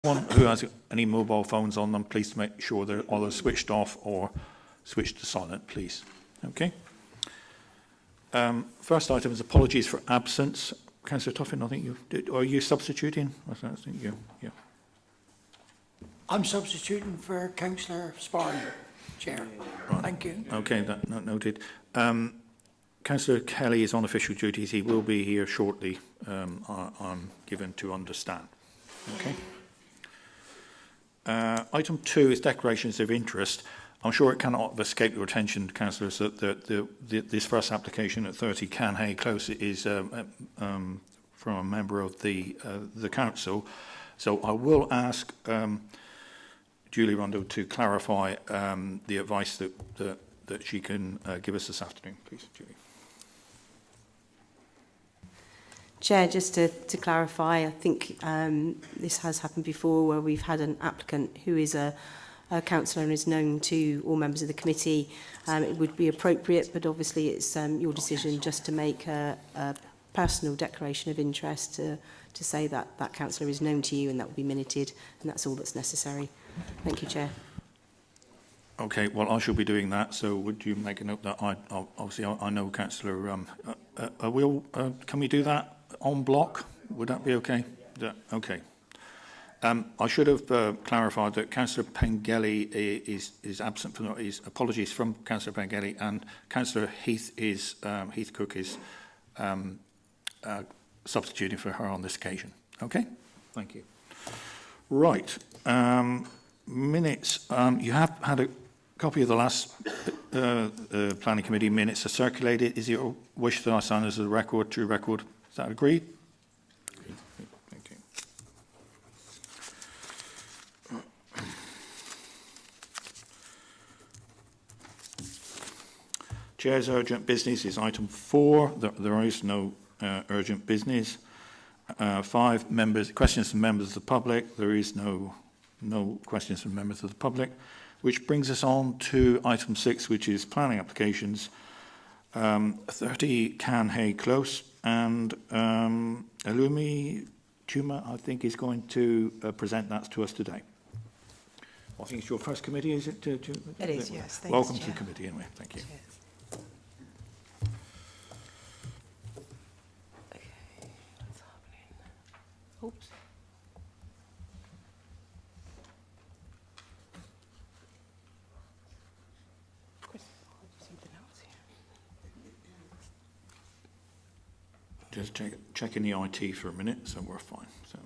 Anyone who has any mobile phones on them, please make sure they're either switched off or switched to silent, please. Okay. First item is apologies for absence. Councillor Tuffin, I think you did. Are you substituting? I think you. Yeah. I'm substituting for Councillor Sparner, Chair. Right. Thank you. Okay, that noted. Councillor Kelly is on official duties. He will be here shortly. I'm given to understand. Okay. Item 2 is declarations of interest. I'm sure it cannot have escaped your attention, councillors, that this first application at 30 Canhay Close is from a member of the council. So I will ask Julie Rondo to clarify the advice that she can give us this afternoon. Please, Julie. Chair, just to clarify, I think this has happened before where we've had an applicant who is a councillor and is known to all members of the committee. It would be appropriate, but obviously it's your decision just to make a personal declaration of interest to say that that councillor is known to you, and that will be minuted, and that's all that's necessary. Thank you, Chair. Okay, well, I shall be doing that, so would you make a note that I know Councillor, can we do that en bloc? Would that be okay? Yeah, okay. I should have clarified that Councillor Pengelly is absent from his apologies from Councillor Pengelly, and Councillor Heath Cook is substituting for her on this occasion. Okay, thank you. Right, minutes. You have had a copy of the last planning committee minutes are circulated. Is it your wish that I sign as a record, true record? Is that agreed? Thank you. Chair's urgent business is item 4. There is no urgent business. 5 questions from members of the public. There is no questions from members of the public, which brings us on to item 6, which is planning applications. 30 Canhay Close, and Alumi Chuma, I think, is going to present that to us today. I think it's your first committee, is it? It is, yes. Thanks, welcome Chair. to the committee, anyway. Thank you. Cheers. Okay, what's happening? Oops. Just checking the IT for a minute, so we're fine. So.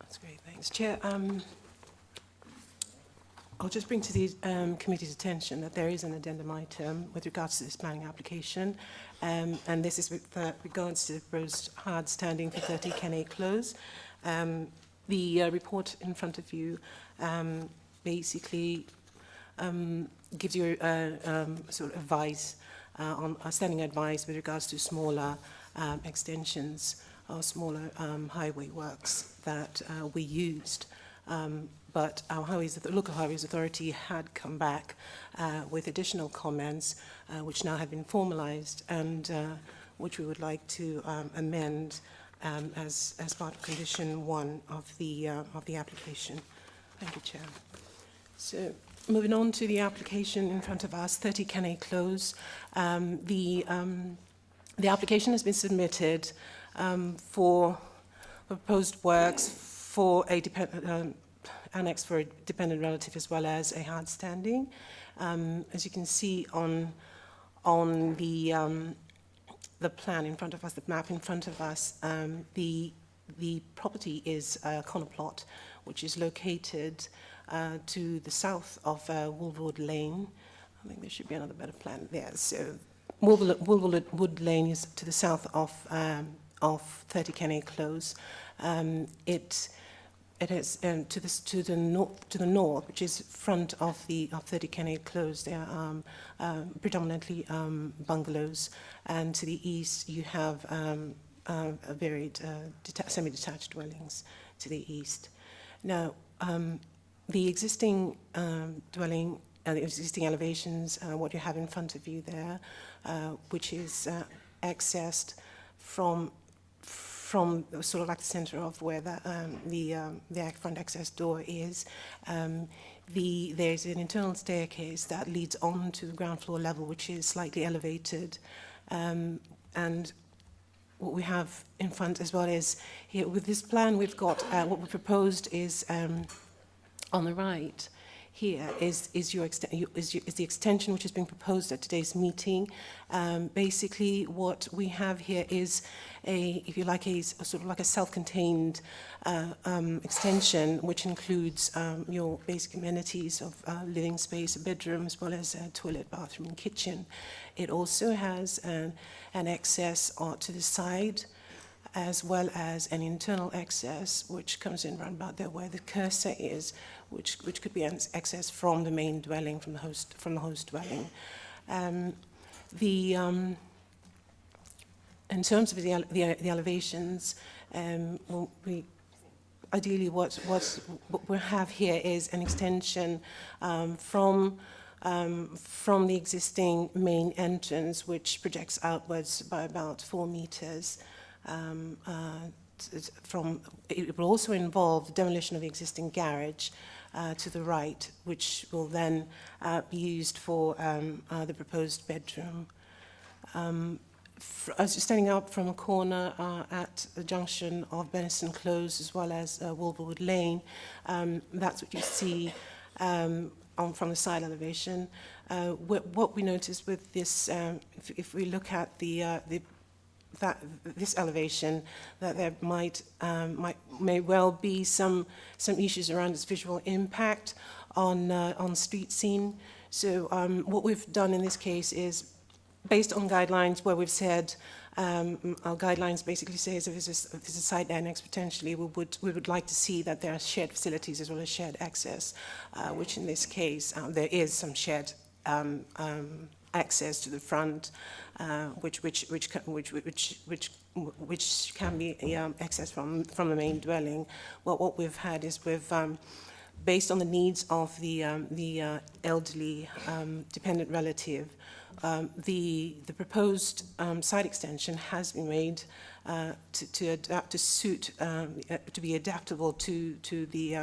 That's great, thanks. Chair, I'll just bring to the committee's attention that there is an addendum item with regards to this planning application, and this is with regards to the proposed hard standing for 30 Canhay Close. The report in front of you basically gives you sort of advice on standing advice with regards to smaller extensions or smaller highway works that we used. But our the local highways authority had come back with additional comments, which now have been formalised, and which we would like to amend as part of condition 1 of the application. Thank you, Chair. So, moving on to the application in front of us, 30 Canhay Close. The application has been submitted for proposed works for a annex for a dependent relative as well as a hard standing. As you can see on the plan in front of us, the map in front of us, the property is a corner plot, which is located to the south of Wolverwood Lane. I think there should be another better plan there. So Wolverwood Lane is to the south of 30 Canhay Close. It is to the north, which is front of 30 Canhay Close. There are predominantly bungalows, and to the east you have a varied semi-detached dwellings to the east. Now, the existing dwelling the existing elevations, what you have in front of you there, which is accessed from sort of like the center of where the front access door is. There's an internal staircase that leads on to the ground floor level, which is slightly elevated. And what we have in front as well is, here with this plan we've got, what we proposed is on the right here is the extension which is being proposed at today's meeting. Basically, what we have here is if you like, a sort of like a self-contained extension, which includes your basic amenities of living space, a bedroom, as well as a toilet, bathroom, and kitchen. It also has an access to the side, as well as an internal access, which comes in round about there where the cursor is, which could be accessed from the main dwelling, from the host dwelling. In terms of the elevations, ideally what we have here is an extension from the existing main entrance, which projects outwards by about 4 meters. It will also involve the demolition of the existing garage to the right, which will then be used for the proposed bedroom. Standing up from a corner at the junction of Benison Close as well as Wolverwood Lane, that's what you see from the side elevation. What we noticed with this, if we look at this elevation, that there may well be some issues around its visual impact on street scene. So what we've done in this case is, based on guidelines where we've said, our guidelines basically says if there's a site annex potentially, we would like to see that there are shared facilities as well as shared access, which in this case there is some shared access to the front, which can be accessed from the main dwelling. What we've had is based on the needs of the elderly dependent relative, the proposed site extension has been made to be adaptable to the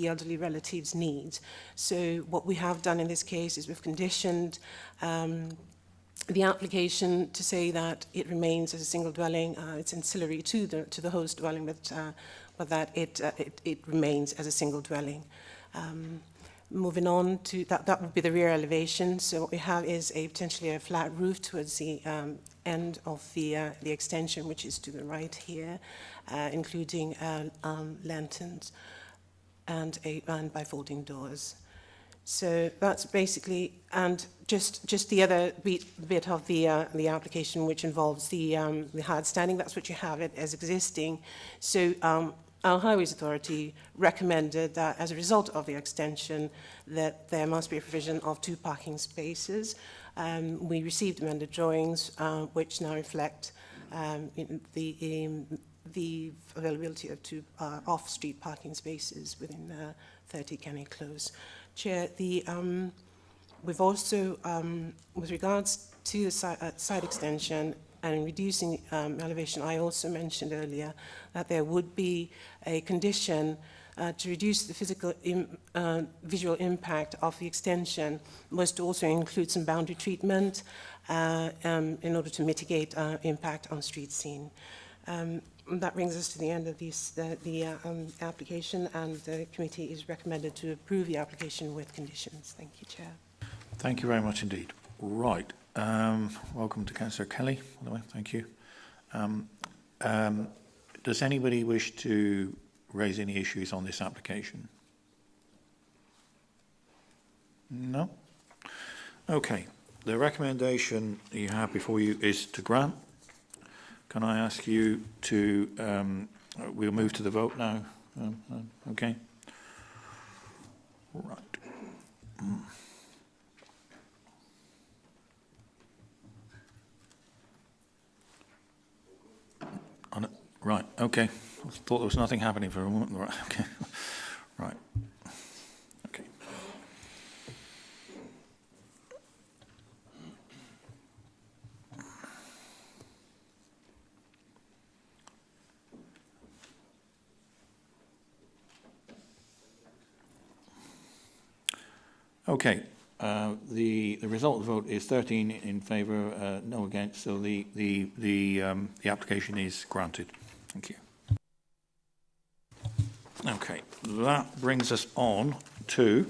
elderly relative's needs. So what we have done in this case is we've conditioned the application to say that it remains as a single dwelling. It's ancillary to the host dwelling, but that it remains as a single dwelling. Moving on to that would be the rear elevation. So what we have is potentially a flat roof towards the end of the extension, which is to the right here, including lanterns and bifolding doors. So that's basically, and just the other bit of the application, which involves the hard standing. That's what you have it as existing. So our Highways Authority recommended that as a result of the extension that there must be a provision of 2 parking spaces. We received amended drawings which now reflect the availability of 2 off-street parking spaces within 30 Kenny Close. Chair, we've also, with regards to the site extension and reducing elevation, I also mentioned earlier that there would be a condition to reduce the visual impact of the extension was to also include some boundary treatment in order to mitigate impact on street scene. That brings us to the end of the application, and the committee is recommended to approve the application with conditions. Thank you, Chair. Thank you very much indeed. Right. Welcome to Councillor Kelly, by the way. Thank you. Does anybody wish to raise any issues on this application? No? Okay. The recommendation you have before you is to grant. Can I ask you to, we'll move to the vote now. Okay. Right. Right, okay. I thought there was nothing happening for a moment. Right, okay. Right. Okay. Okay, the result of the vote is 13 in favour, no against, so the application is granted. Thank you. Okay, that brings us on to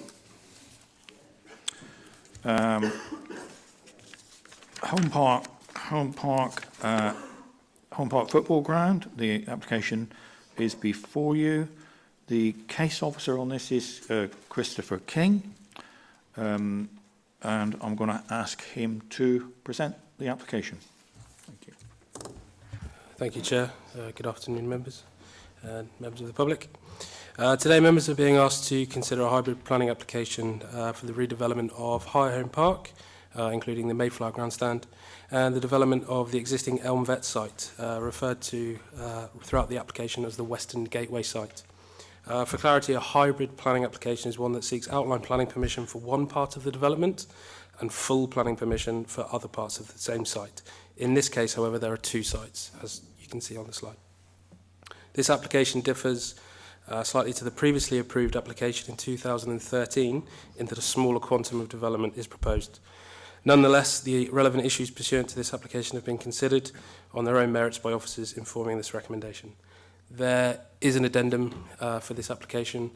Home Park Football Ground. The application is before you. The case officer on this is Christopher King, and I'm going to ask him to present the application. Thank you. Thank you, Chair. Good afternoon, members and members of the public. Today, members are being asked to consider a hybrid planning application for the redevelopment of High Home Park, including the Mayflower Grandstand, and the development of the existing Elm Vet site, referred to throughout the application as the Western Gateway site. For clarity, a hybrid planning application is one that seeks outline planning permission for one part of the development and full planning permission for other parts of the same site. In this case, however, there are two sites, as you can see on the slide. This application differs slightly to the previously approved application in 2013 in that a smaller quantum of development is proposed. Nonetheless, the relevant issues pursuant to this application have been considered on their own merits by officers informing this recommendation. There is an addendum for this application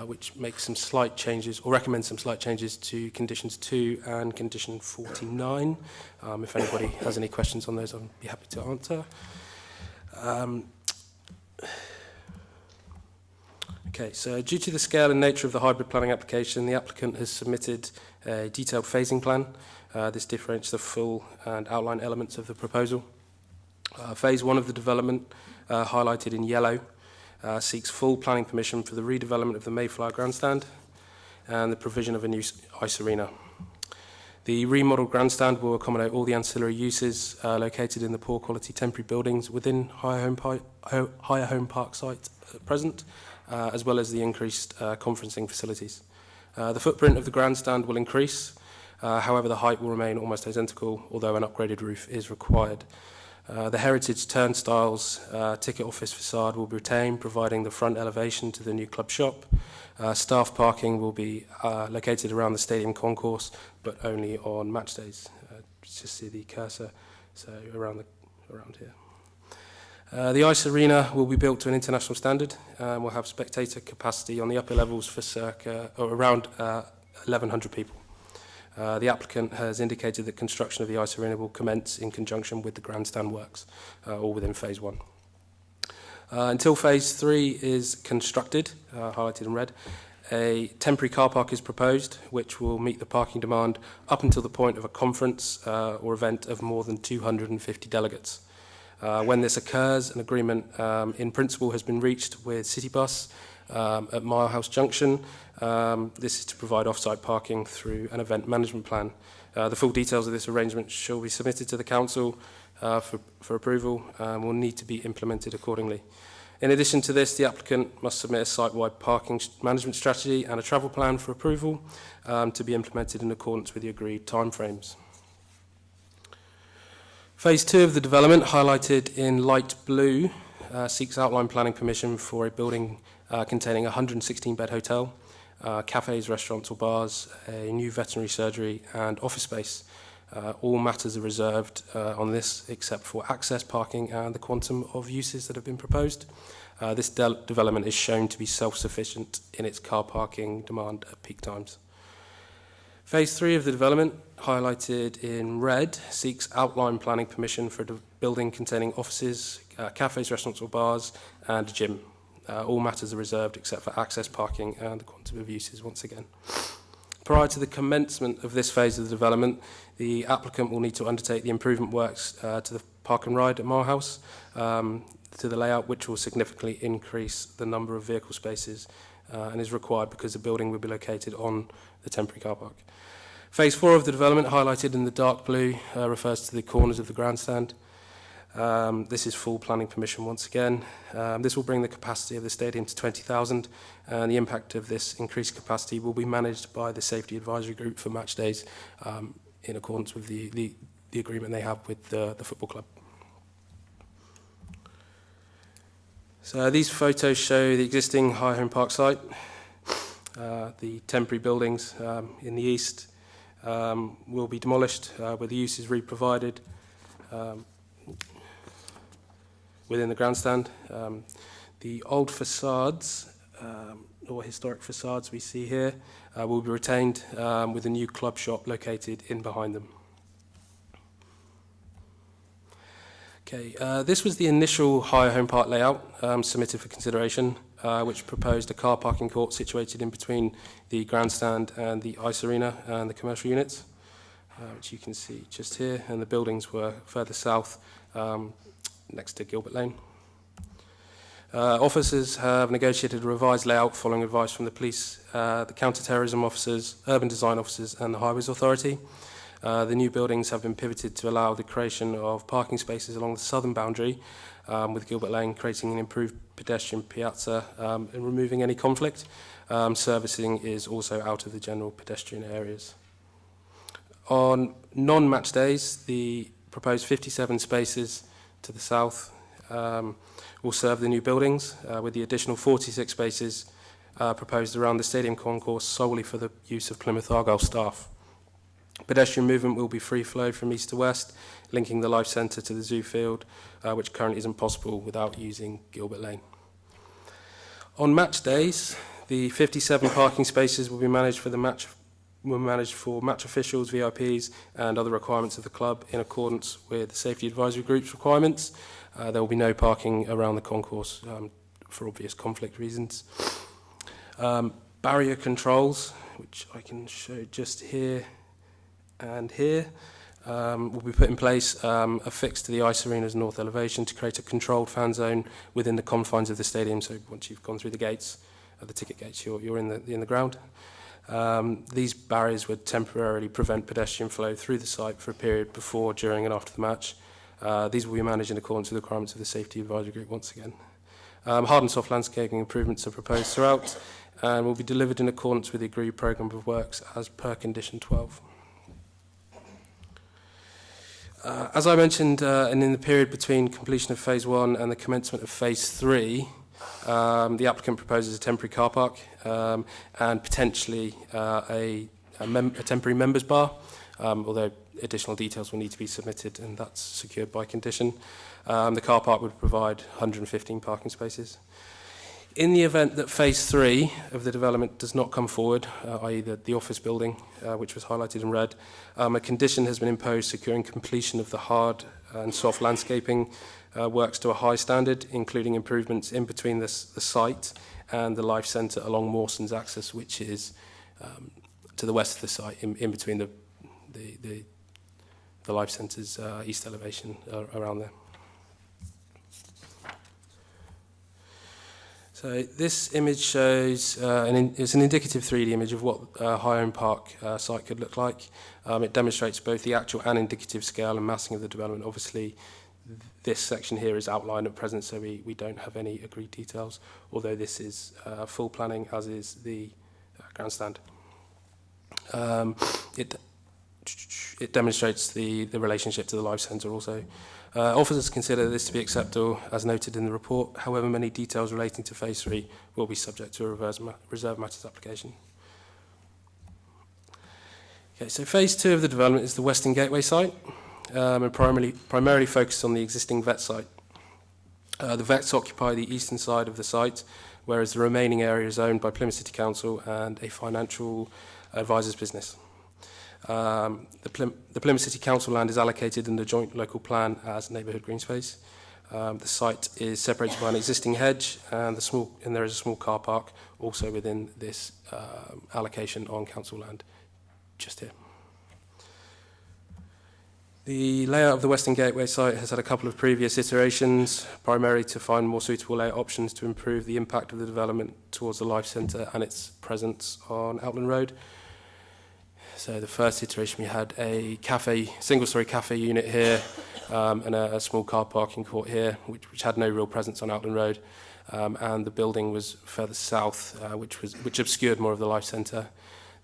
which makes some slight changes, or recommends some slight changes to conditions 2 and condition 49. If anybody has any questions on those, I'll be happy to answer. Okay, so due to the scale and nature of the hybrid planning application, the applicant has submitted a detailed phasing plan. This differentiates the full and outline elements of the proposal. Phase 1 of the development, highlighted in yellow, seeks full planning permission for the redevelopment of the Mayflower Grandstand and the provision of a new ice arena. The remodelled grandstand will accommodate all the ancillary uses located in the poor quality temporary buildings within Higher Home Park site at present, as well as the increased conferencing facilities. The footprint of the grandstand will increase, however the height will remain almost identical, although an upgraded roof is required. The heritage turnstiles ticket office facade will be retained, providing the front elevation to the new club shop. Staff parking will be located around the stadium concourse, but only on match days. Just see the cursor, so around here. The ice arena will be built to an international standard and will have spectator capacity on the upper levels for around 1,100 people. The applicant has indicated that construction of the ice arena will commence in conjunction with the grandstand works, all within phase 1. Until phase 3 is constructed, highlighted in red, a temporary car park is proposed, which will meet the parking demand up until the point of a conference or event of more than 250 delegates. When this occurs, an agreement in principle has been reached with Citybus at Milehouse Junction. This is to provide off-site parking through an event management plan. The full details of this arrangement shall be submitted to the Council for approval and will need to be implemented accordingly. In addition to this, the applicant must submit a site-wide parking management strategy and a travel plan for approval to be implemented in accordance with the agreed timeframes. Phase 2 of the development, highlighted in light blue, seeks outline planning permission for a building containing a 116-bed hotel, cafes, restaurants or bars, a new veterinary surgery and office space. All matters are reserved on this except for access, parking and the quantum of uses that have been proposed. This development is shown to be self-sufficient in its car parking demand at peak times. Phase 3 of the development, highlighted in red, seeks outline planning permission for a building containing offices, cafes, restaurants or bars and a gym. All matters are reserved except for access, parking and the quantum of uses once again. Prior to the commencement of this phase of the development, the applicant will need to undertake the improvement works to the park and ride at Milehouse, to the layout, which will significantly increase the number of vehicle spaces and is required because the building will be located on the temporary car park. Phase 4 of the development, highlighted in the dark blue, refers to the corners of the grandstand. This is full planning permission once again. This will bring the capacity of the stadium to 20,000 and the impact of this increased capacity will be managed by the Safety Advisory Group for match days in accordance with the agreement they have with the football club. So these photos show the existing High Home Park site. The temporary buildings in the east will be demolished with the uses re-provided within the grandstand. The old facades, or historic facades we see here, will be retained with a new club shop located in behind them. Okay, this was the initial Higher Home Park layout submitted for consideration, which proposed a car parking court situated in between the grandstand and the ice arena and the commercial units, which you can see just here, and the buildings were further south next to Gilbert Lane. Officers have negotiated a revised layout following advice from the police, the counter-terrorism officers, urban design officers and the Highways Authority. The new buildings have been pivoted to allow the creation of parking spaces along the southern boundary with Gilbert Lane, creating an improved pedestrian piazza and removing any conflict. Servicing is also out of the general pedestrian areas. On non-match days, the proposed 57 spaces to the south will serve the new buildings, with the additional 46 spaces proposed around the stadium concourse solely for the use of Plymouth Argyle staff. Pedestrian movement will be free flow from east to west, linking the Life Centre to the zoo field, which currently isn't possible without using Gilbert Lane. On match days, the 57 parking spaces will be managed for match officials, VIPs, and other requirements of the club in accordance with the Safety Advisory Group's requirements. There will be no parking around the concourse for obvious conflict reasons. Barrier controls, which I can show just here and here, will be put in place affixed to the ice arena's north elevation to create a controlled fan zone within the confines of the stadium. So once you've gone through the gates, the ticket gates, you're in the ground. These barriers would temporarily prevent pedestrian flow through the site for a period before, during and after the match. These will be managed in accordance with the requirements of the Safety Advisory Group once again. Hard and soft landscaping improvements are proposed throughout and will be delivered in accordance with the agreed programme of works as per condition 12. As I mentioned, and in the period between completion of Phase 1 and the commencement of Phase 3, the applicant proposes a temporary car park and potentially a temporary members bar, although additional details will need to be submitted, and that's secured by condition. The car park would provide 115 parking spaces. In the event that Phase 3 of the development does not come forward, i.e. the office building, which was highlighted in red, a condition has been imposed securing completion of the hard and soft landscaping works to a high standard, including improvements in between the site and the Life Centre along Mawson's axis, which is to the west of the site, in between the Life Centre's east elevation around there. So this image shows, it's an indicative 3D image of what Higher Home Park site could look like. It demonstrates both the actual and indicative scale and massing of the development. Obviously, this section here is outlined at present, so we don't have any agreed details, although this is full planning, as is the grandstand. It demonstrates the relationship to the Life Centre also. Officers consider this to be acceptable, as noted in the report. However, many details relating to Phase 3 will be subject to a reserve matters application. Okay, so Phase 2 of the development is the Western Gateway site, and primarily focused on the existing vet site. The vets occupy the eastern side of the site, whereas the remaining area is owned by Plymouth City Council and a financial advisors business. The Plymouth City Council land is allocated in the joint local plan as neighbourhood green space. The site is separated by an existing hedge, and there is a small car park also within this allocation on council land, just here. The layout of the Western Gateway site has had a couple of previous iterations, primarily to find more suitable layout options to improve the impact of the development towards the Life Centre and its presence on Outland Road. So the first iteration, we had a single-storey cafe unit here, and a small car parking court here, which had no real presence on Outland Road, and the building was further south, which obscured more of the Life Centre.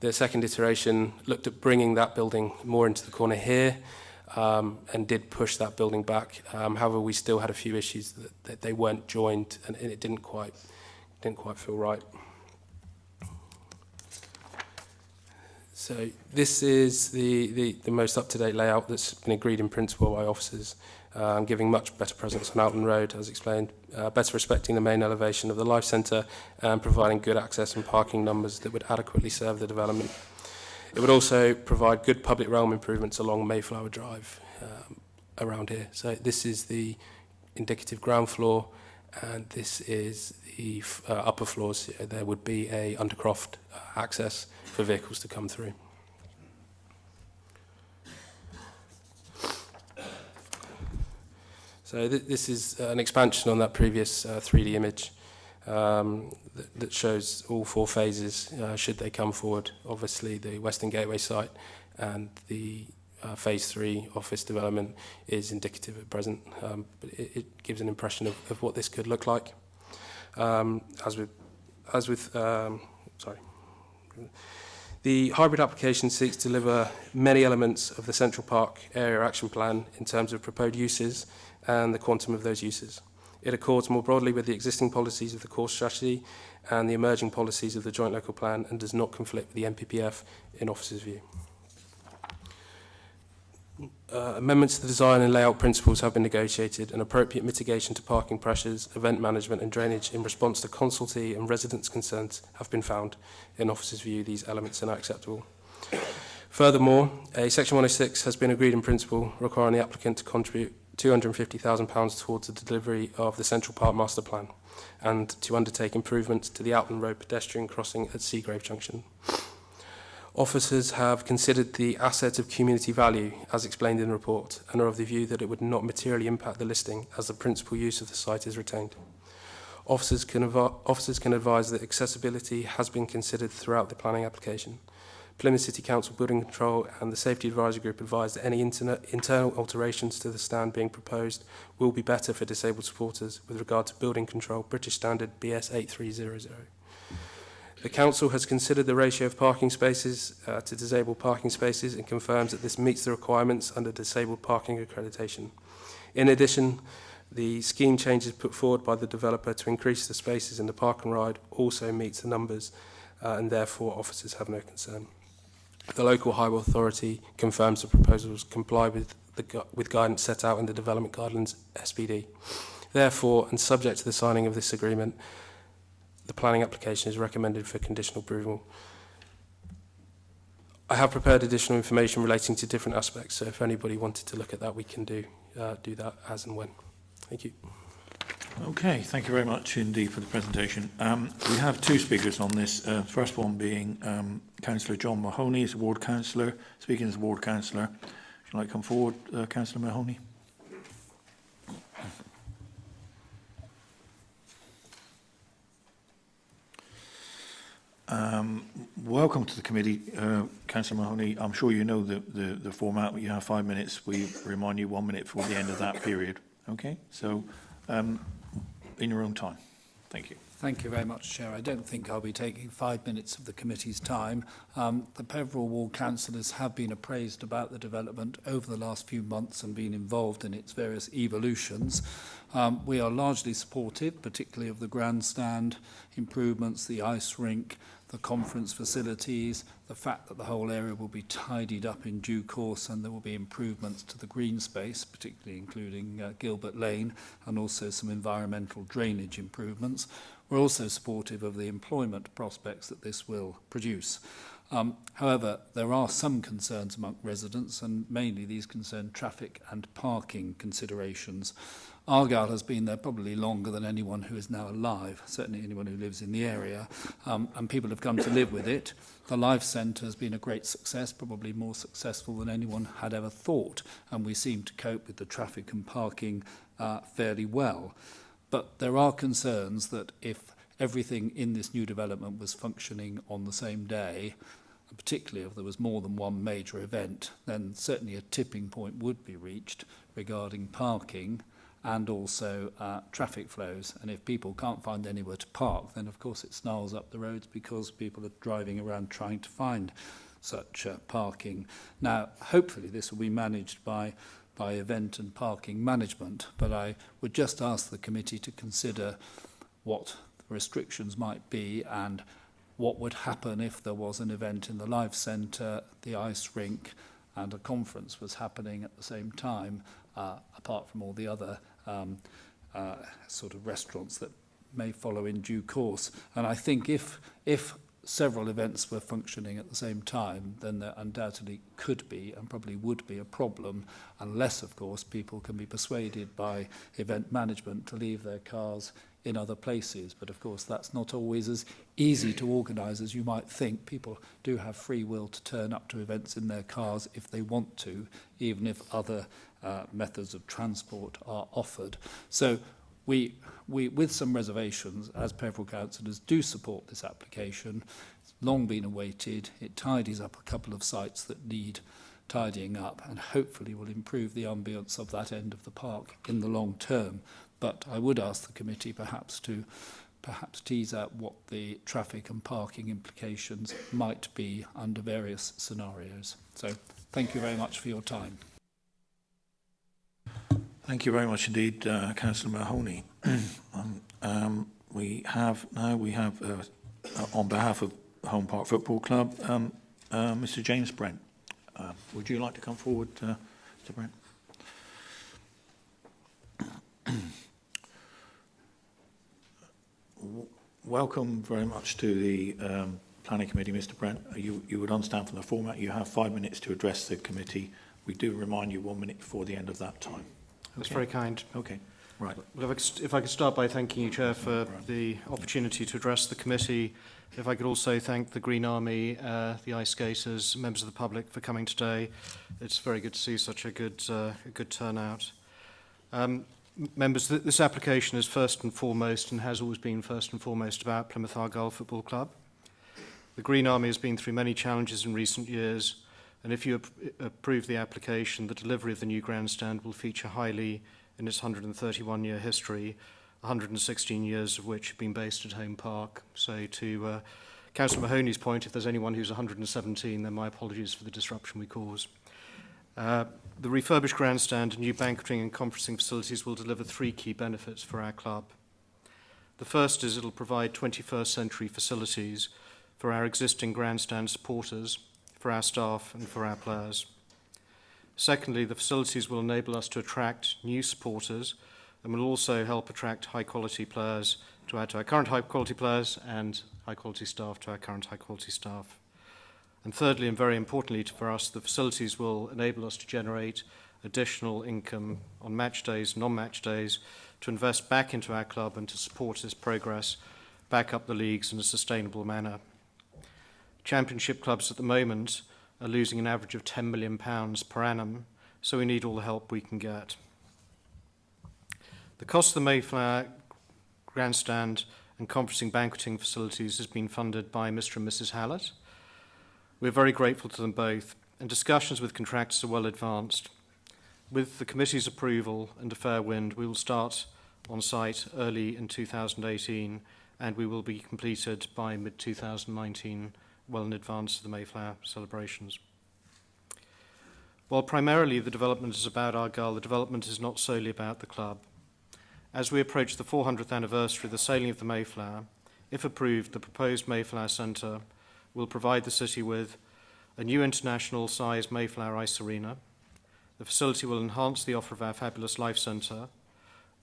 The second iteration looked at bringing that building more into the corner here, and did push that building back. However, we still had a few issues that they weren't joined, and it didn't quite feel right. So this is the most up-to-date layout that's been agreed in principle by officers, giving much better presence on Outland Road, as explained, better respecting the main elevation of the Life Centre and providing good access and parking numbers that would adequately serve the development. It would also provide good public realm improvements along Mayflower Drive around here. So this is the indicative ground floor, and this is the upper floors. There would be a undercroft access for vehicles to come through. So this is an expansion on that previous 3D image that shows all 4 phases should they come forward. Obviously the Western Gateway site and the phase 3 office development is indicative at present, but it gives an impression of what this could look like. The hybrid application seeks to deliver many elements of the Central Park Area Action Plan in terms of proposed uses and the quantum of those uses. It accords more broadly with the existing policies of the core strategy and the emerging policies of the Joint Local Plan and does not conflict with the NPPF in Officer's view. Amendments to the design and layout principles have been negotiated, and appropriate mitigation to parking pressures, event management and drainage in response to consultee and residents' concerns have been found. In Officer's view, these elements are not acceptable. Furthermore, a Section 106 has been agreed in principle requiring the applicant to contribute £250,000 towards the delivery of the Central Park Master Plan and to undertake improvements to the Outland Road pedestrian crossing at Seagrave Junction. Officers have considered the asset of community value, as explained in the report, and are of the view that it would not materially impact the listing as the principal use of the site is retained. Officers can advise that accessibility has been considered throughout the planning application. Plymouth City Council Building Control and the Safety Advisory Group advised that any internal alterations to the stand being proposed will be better for disabled supporters with regard to building control, British Standard BS 8300. The Council has considered the ratio of parking spaces to disabled parking spaces and confirms that this meets the requirements under disabled parking accreditation. In addition, the scheme changes put forward by the developer to increase the spaces in the park and ride also meets the numbers and therefore officers have no concern. The local highway authority confirms the proposals comply with guidance set out in the Development Guidelines SPD. Therefore, and subject to the signing of this agreement, the planning application is recommended for conditional approval. I have prepared additional information relating to different aspects, so if anybody wanted to look at that, we can do that as and when. Thank you. Okay, thank you very much indeed for the presentation. We have 2 speakers on this. First one being Councillor John Mahoney, is a ward councillor. Speaking as a ward councillor, would you like to come forward, Councillor Mahoney? Welcome to the committee, Councillor Mahoney. I'm sure you know the format. You have 5 minutes. We remind you 1 minute for the end of that period. Okay, so in your own time. Thank you. Thank you very much, Chair. I don't think I'll be taking 5 minutes of the committee's time. The Peveril Ward councillors have been appraised about the development over the last few months and been involved in its various evolutions. We are largely supportive, particularly of the grandstand improvements, the ice rink, the conference facilities, the fact that the whole area will be tidied up in due course and there will be improvements to the green space, particularly including Gilbert Lane, and also some environmental drainage improvements. We're also supportive of the employment prospects that this will produce. However, there are some concerns among residents, and mainly these concern traffic and parking considerations. Argyle has been there probably longer than anyone who is now alive, certainly anyone who lives in the area, and people have come to live with it. The Life Centre has been a great success, probably more successful than anyone had ever thought, and we seem to cope with the traffic and parking fairly well. But there are concerns that if everything in this new development was functioning on the same day, particularly if there was more than one major event, then certainly a tipping point would be reached regarding parking and also traffic flows. And if people can't find anywhere to park, then of course it snarls up the roads because people are driving around trying to find such parking. Now, hopefully this will be managed by event and parking management, but I would just ask the committee to consider what the restrictions might be and what would happen if there was an event in the Life Centre, the ice rink, and a conference was happening at the same time, apart from all the other sort of restaurants that may follow in due course. And I think if several events were functioning at the same time, then there undoubtedly could be and probably would be a problem, unless, of course, people can be persuaded by event management to leave their cars in other places. But, of course, that's not always as easy to organise as you might think. People do have free will to turn up to events in their cars if they want to, even if other methods of transport are offered. So we, with some reservations, as Peveril councillors, do support this application. It's long been awaited. It tidies up a couple of sites that need tidying up and hopefully will improve the ambience of that end of the park in the long term. But I would ask the committee perhaps to tease out what the traffic and parking implications might be under various scenarios. So thank you very much for your time. Thank you very much indeed, Councillor Mahoney. We have on behalf of Home Park Football Club, Mr. James Brent. Would you like to come forward, Mr. Brent? Welcome very much to the Planning Committee, Mr. Brent. You would understand from the format you have 5 minutes to address the committee. We do remind you 1 minute before the end of that time. That's very kind. Okay, right. Well, if I could start by thanking you, Chair, for the opportunity to address the committee. If I could also thank the Green Army, the ice skaters, members of the public for coming today. It's very good to see such a good turnout. Members, this application is first and foremost, and has always been first and foremost, about Plymouth Argyle Football Club. The Green Army has been through many challenges in recent years, and if you approve the application, the delivery of the new grandstand will feature highly in its 131-year history, 116 years of which have been based at Home Park. So to Councillor Mahoney's point, if there's anyone who's 117, then my apologies for the disruption we cause. The refurbished grandstand and new banqueting and conferencing facilities will deliver 3 key benefits for our club. The first is it'll provide 21st century facilities for our existing grandstand supporters, for our staff and for our players. Secondly, the facilities will enable us to attract new supporters and will also help attract high-quality players to add to our current high-quality players and high-quality staff to our current high-quality staff. And thirdly, and very importantly for us, the facilities will enable us to generate additional income on match days, non-match days, to invest back into our club and to support its progress, back up the leagues in a sustainable manner. Championship clubs at the moment are losing an average of £10 million per annum, so we need all the help we can get. The cost of the Mayflower grandstand and conferencing banqueting facilities has been funded by Mr. and Mrs. Hallett. We're very grateful to them both, and discussions with contractors are well advanced. With the committee's approval and a fair wind, we will start on site early in 2018, and we will be completed by mid-2019, well in advance of the Mayflower celebrations. While primarily the development is about Argyle, the development is not solely about the club. As we approach the 400th anniversary of the sailing of the Mayflower, if approved, the proposed Mayflower Centre will provide the city with a new international-sized Mayflower Ice Arena. The facility will enhance the offer of our fabulous Life Centre,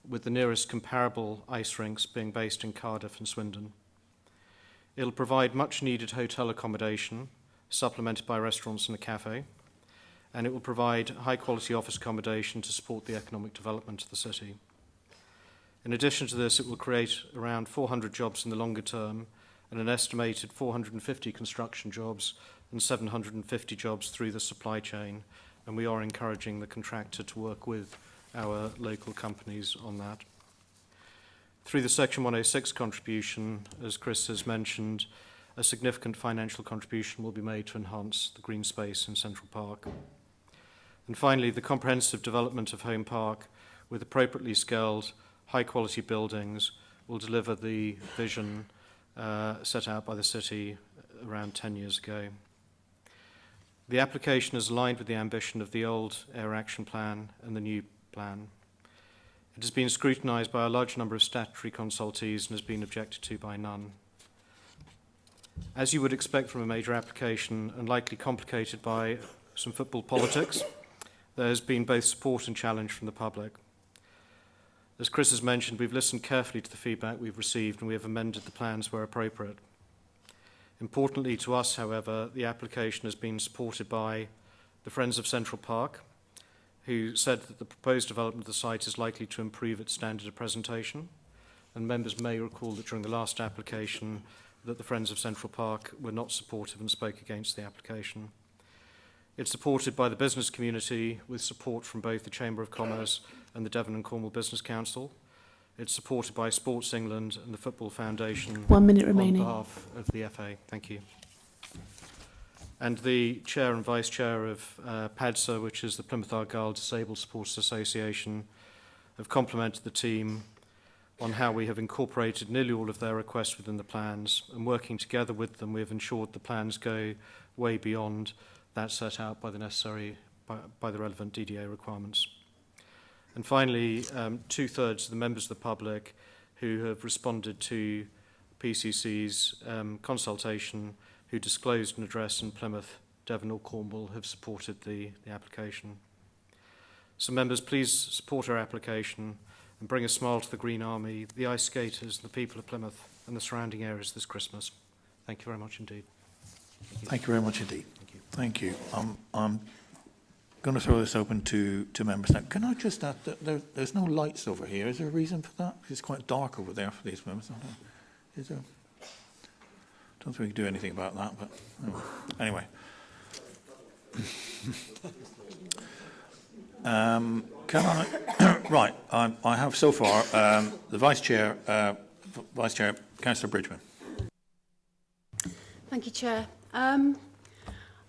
with the nearest comparable ice rinks being based in Cardiff and Swindon. It'll provide much-needed hotel accommodation, supplemented by restaurants and a cafe, and it will provide high-quality office accommodation to support the economic development of the city. In addition to this, it will create around 400 jobs in the longer term and an estimated 450 construction jobs and 750 jobs through the supply chain, and we are encouraging the contractor to work with our local companies on that. Through the Section 106 contribution, as Chris has mentioned, a significant financial contribution will be made to enhance the green space in Central Park. And finally, the comprehensive development of Home Park with appropriately scaled, high-quality buildings will deliver the vision set out by the city around 10 years ago. The application is aligned with the ambition of the old Air Action Plan and the new plan. It has been scrutinised by a large number of statutory consultees and has been objected to by none. As you would expect from a major application and likely complicated by some football politics, there has been both support and challenge from the public. As Chris has mentioned, we've listened carefully to the feedback we've received and we have amended the plans where appropriate. Importantly to us, however, the application has been supported by the Friends of Central Park, who said that the proposed development of the site is likely to improve its standard of presentation. And members may recall that during the last application that the Friends of Central Park were not supportive and spoke against the application. It's supported by the business community with support from both the Chamber of Commerce and the Devon and Cornwall Business Council. It's supported by Sports England and the Football Foundation. 1 minute remaining. On behalf of the FA. Thank you. And the Chair and Vice Chair of PADSA, which is the Plymouth Argyle Disabled Supporters Association, have complimented the team on how we have incorporated nearly all of their requests within the plans, and working together with them, we have ensured the plans go way beyond that set out by the relevant DDA requirements. And finally, 2/3 of the members of the public who have responded to PCC's consultation, who disclosed an address in Plymouth, Devon or Cornwall, have supported the application. So members, please support our application and bring a smile to the Green Army, the ice skaters, the people of Plymouth and the surrounding areas this Christmas. Thank you very much indeed. Thank you very much indeed. Thank you. Thank you. I'm going to throw this open to members now. Can I just add that there's no lights over here? Is there a reason for that? It's quite dark over there for these members. Is there? Don't think we can do anything about that, but anyway. Can I? Right. I have so far the Vice Chair, Councillor Bridgman. Thank you, Chair.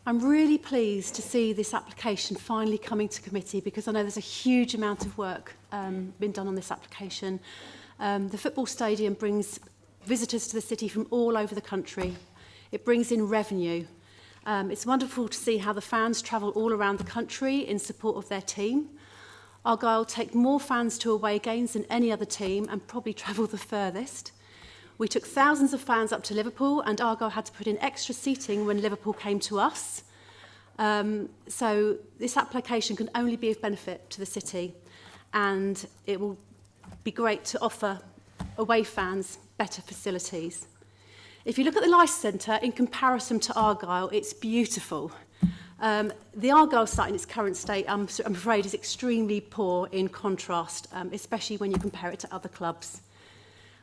I'm really pleased to see this application finally coming to committee, because I know there's a huge amount of work been done on this application. The football stadium brings visitors to the city from all over the country. It brings in revenue. It's wonderful to see how the fans travel all around the country in support of their team. Argyle take more fans to away games than any other team and probably travel the furthest. We took thousands of fans up to Liverpool, and Argyle had to put in extra seating when Liverpool came to us. So this application can only be of benefit to the city, and it will be great to offer away fans better facilities. If you look at the Lice Centre in comparison to Argyle, it's beautiful. The Argyle site in its current state, I'm afraid, is extremely poor in contrast, especially when you compare it to other clubs.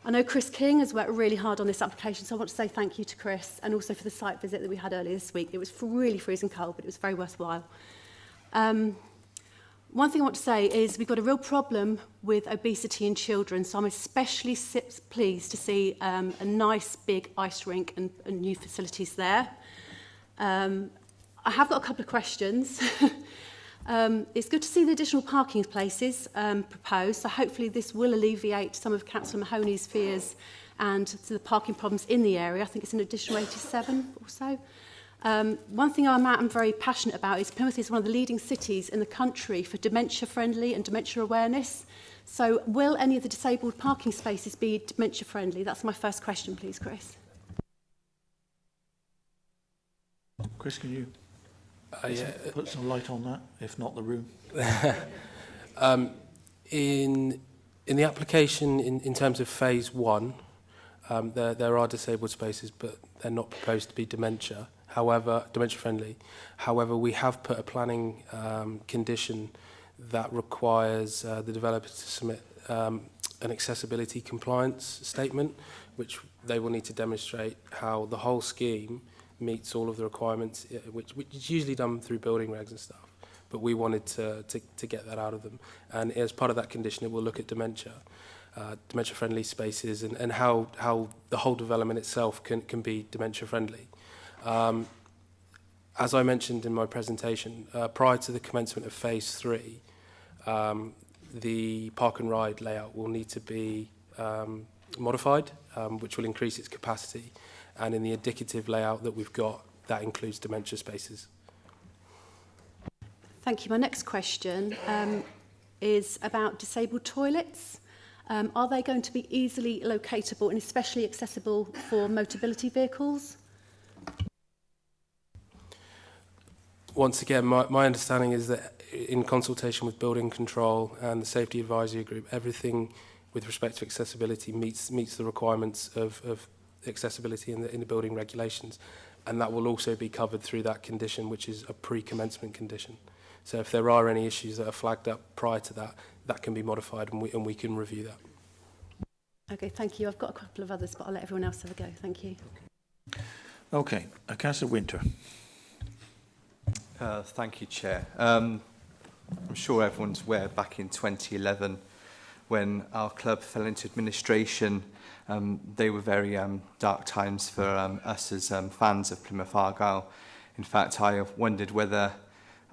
I know Chris King has worked really hard on this application, so I want to say thank you to Chris, and also for the site visit that we had earlier this week. It was really freezing cold, but it was very worthwhile. One thing I want to say is we've got a real problem with obesity in children, so I'm especially pleased to see a nice big ice rink and new facilities there. I have got a couple of questions. It's good to see the additional parking places proposed, so hopefully this will alleviate some of Councillor Mahoney's fears and the parking problems in the area. I think it's an additional 87 or so. One thing I'm very passionate about is Plymouth is one of the leading cities in the country for dementia-friendly and dementia awareness. So will any of the disabled parking spaces be dementia-friendly? That's my first question, please, Chris. Chris, can you put some light on that, if not the room? In the application, in terms of phase 1, there are disabled spaces, but they're not proposed to be dementia friendly. However, we have put a planning condition that requires the developer to submit an accessibility compliance statement, which they will need to demonstrate how the whole scheme meets all of the requirements, which is usually done through building regs and stuff. But we wanted to get that out of them. And as part of that condition, it will look at dementia-friendly spaces and how the whole development itself can be dementia-friendly. As I mentioned in my presentation, prior to the commencement of phase 3, the park and ride layout will need to be modified, which will increase its capacity. And in the indicative layout that we've got, that includes dementia spaces. Thank you. My next question is about disabled toilets. Are they going to be easily locatable and especially accessible for mobility vehicles? once again, my understanding is that in consultation with Building Control and the Safety Advisory Group, everything with respect to accessibility meets the requirements of accessibility in the building regulations, and that will also be covered through that condition, which is a pre-commencement condition. So if there are any issues that are flagged up prior to that, that can be modified, and we can review that. Okay, thank you. I've got a couple of others, but I'll let everyone else have a go. Thank you. Okay, Councillor Winter. Thank you, Chair. I'm sure everyone's aware back in 2011 when our club fell into administration, they were very dark times for us as fans of Plymouth Argyle. In fact, I wondered whether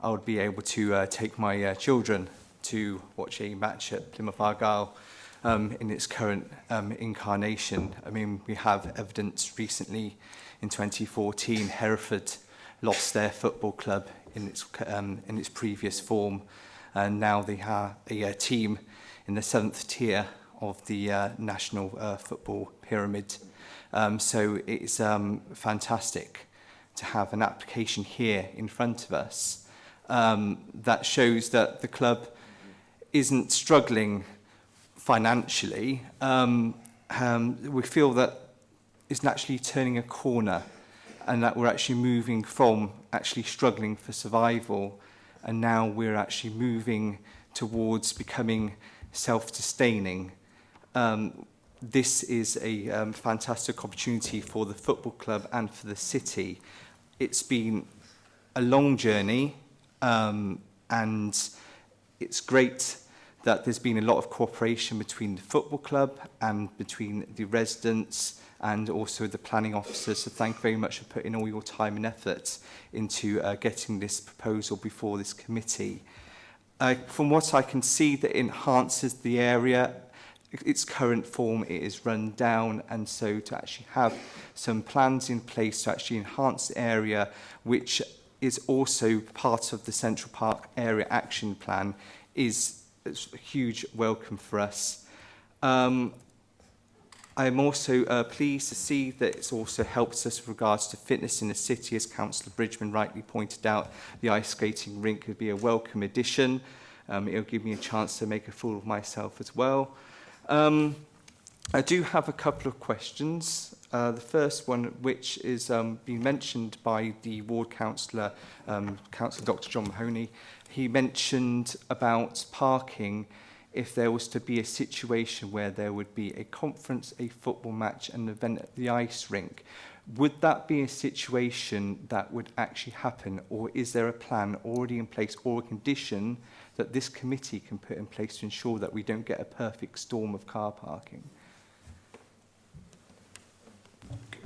I would be able to take my children to watch a match at Plymouth Argyle in its current incarnation. I mean, we have evidence recently in 2014, Hereford lost their football club in its previous form, and now they have a team in the 7th tier of the national football pyramid. So it's fantastic to have an application here in front of us that shows that the club isn't struggling financially. We feel that it's naturally turning a corner, and that we're actually moving from actually struggling for survival, and now we're actually moving towards becoming self-sustaining. This is a fantastic opportunity for the football club and for the city. It's been a long journey, and it's great that there's been a lot of cooperation between the football club and between the residents and also the planning officers. So thank you very much for putting all your time and effort into getting this proposal before this committee. From what I can see, that enhances the area. Its current form, it is run down, and so to actually have some plans in place to actually enhance the area, which is also part of the Central Park Area Action Plan, is a huge welcome for us. I am also pleased to see that it's also helps us with regards to fitness in the city. As Councillor Bridgman rightly pointed out, the ice skating rink would be a welcome addition. It'll give me a chance to make a fool of myself as well. I do have a couple of questions. The first one, which is being mentioned by the ward councillor, Councillor Dr. John Mahoney. He mentioned about parking if there was to be a situation where there would be a conference, a football match, and an event at the ice rink. Would that be a situation that would actually happen, or is there a plan already in place or a condition that this committee can put in place to ensure that we don't get a perfect storm of car parking?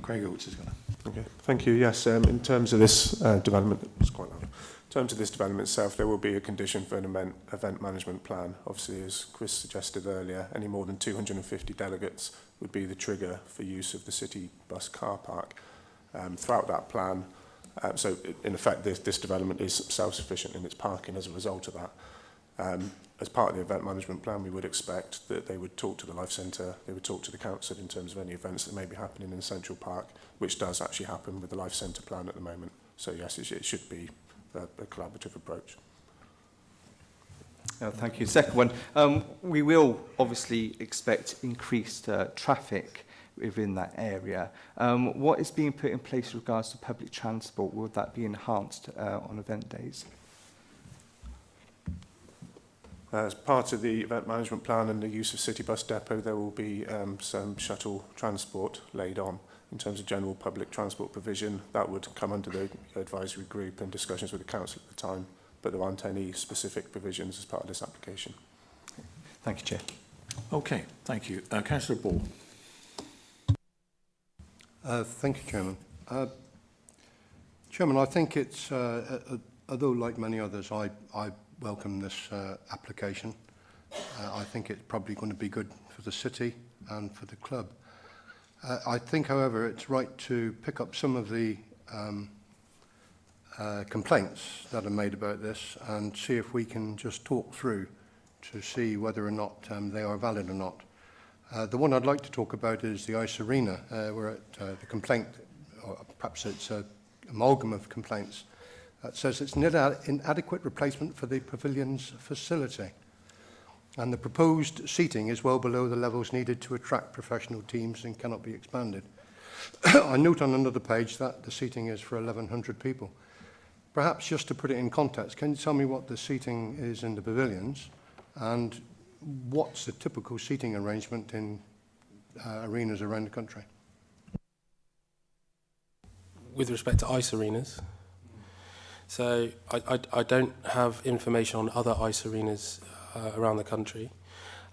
Craig Oates is going to. Okay, thank you. Yes, in terms of this development, it's quite loud. In terms of this development itself, there will be a condition for an event management plan. Obviously, as Chris suggested earlier, any more than 250 delegates would be the trigger for use of the city bus car park throughout that plan. So, in effect, this development is self-sufficient in its parking as a result of that. As part of the event management plan, we would expect that they would talk to the Life Centre, they would talk to the council in terms of any events that may be happening in Central Park, which does actually happen with the Life Centre plan at the moment. So, yes, it should be a collaborative approach. Thank you. Second one, we will obviously expect increased traffic within that area. What is being put in place with regards to public transport? Will that be enhanced on event days? As part of the event management plan and the use of City Bus Depot, there will be some shuttle transport laid on. In terms of general public transport provision, that would come under the advisory group and discussions with the council at the time, but there aren't any specific provisions as part of this application. Thank you, Chair. Okay, thank you. Councillor Ball. Thank you, Chairman. Chairman, I think it's, although like many others, I welcome this application. I think it's probably going to be good for the city and for the club. I think, however, it's right to pick up some of the complaints that are made about this and see if we can just talk through to see whether or not they are valid or not. The one I'd like to talk about is the ice arena, where the complaint, or perhaps it's an amalgam of complaints, It says it's an inadequate replacement for the pavilion's facility. And the proposed seating is well below the levels needed to attract professional teams and cannot be expanded. I note on another page that the seating is for 1,100 people. Perhaps just to put it in context, can you tell me what the seating is in the pavilions and what's the typical seating arrangement in arenas around the country? With respect to ice arenas, so I don't have information on other ice arenas around the country.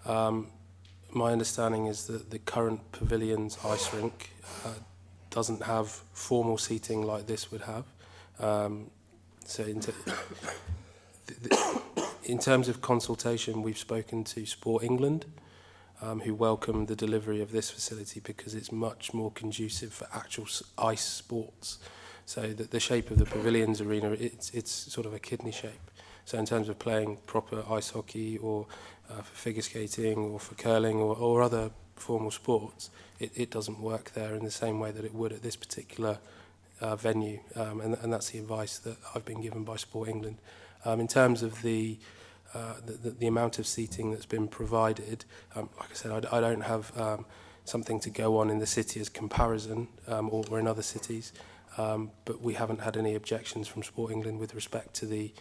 My understanding is that the current Pavilions ice rink doesn't have formal seating like this would have. So in terms of consultation, we've spoken to Sport England, who welcome the delivery of this facility because it's much more conducive for actual ice sports. So the shape of the Pavilions arena, it's sort of a kidney shape. So in terms of playing proper ice hockey or for figure skating or for curling or other formal sports, it doesn't work there in the same way that it would at this particular venue. And that's the advice that I've been given by Sport England. In terms of the amount of seating that's been provided, like I said, I don't have something to go on in the city as comparison or in other cities, but we haven't had any objections from Sport England with respect to the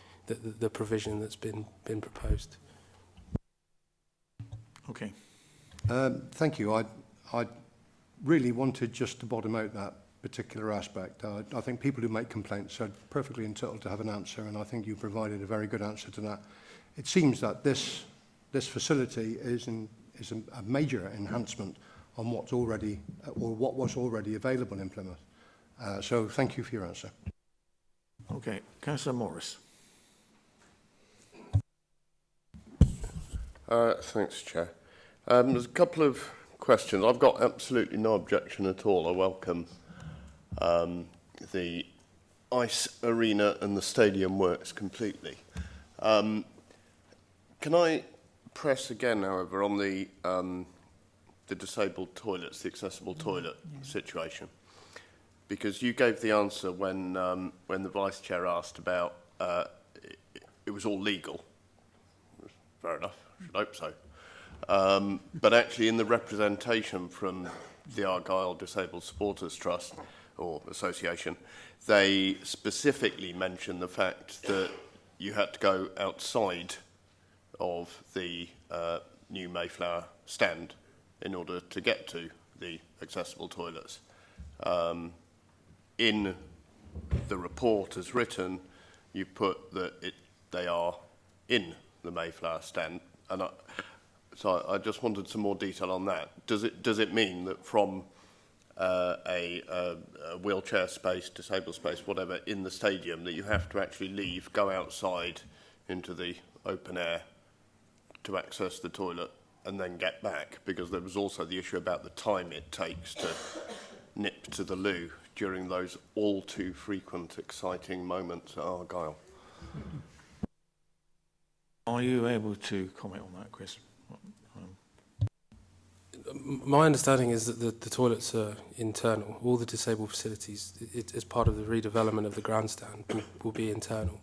provision that's been proposed. Okay. Thank you. I really wanted just to bottom out that particular aspect. I think people who make complaints are perfectly entitled to have an answer, and I think you provided a very good answer to that. It seems that this facility is a major enhancement on what's already or what was already available in Plymouth. So thank you for your answer. Okay, Councillor Morris. Thanks, Chair. There's a couple of questions. I've got absolutely no objection at all. I welcome the ice arena and the stadium works completely. Can I press again, however, on the disabled toilets, the accessible toilet situation? Because you gave the answer when the Vice Chair asked about it was all legal. Fair enough. I should hope so. But actually in the representation from the Argyle Disabled Supporters Trust or Association, they specifically mentioned the fact that you had to go outside of the new Mayflower stand in order to get to the accessible toilets. In the report as written, you put that they are in the Mayflower stand, and so I just wanted some more detail on that. Does it mean that from a wheelchair space, disabled space, whatever, in the stadium, that you have to actually leave, go outside into the open air to access the toilet and then get back? Because there was also the issue about the time it takes to nip to the loo during those all too frequent exciting moments at Argyle. Are you able to comment on that, Chris? My understanding is that the toilets are internal. All the disabled facilities, as part of the redevelopment of the grandstand, will be internal.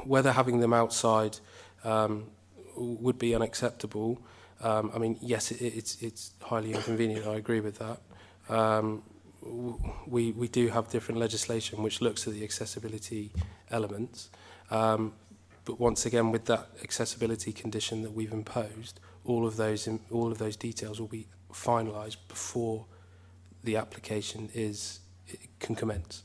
Whether having them outside would be unacceptable, I mean, yes, it's highly inconvenient. I agree with that. We do have different legislation which looks at the accessibility elements. But once again, with that accessibility condition that we've imposed, all of those details will be finalised before the application can commence.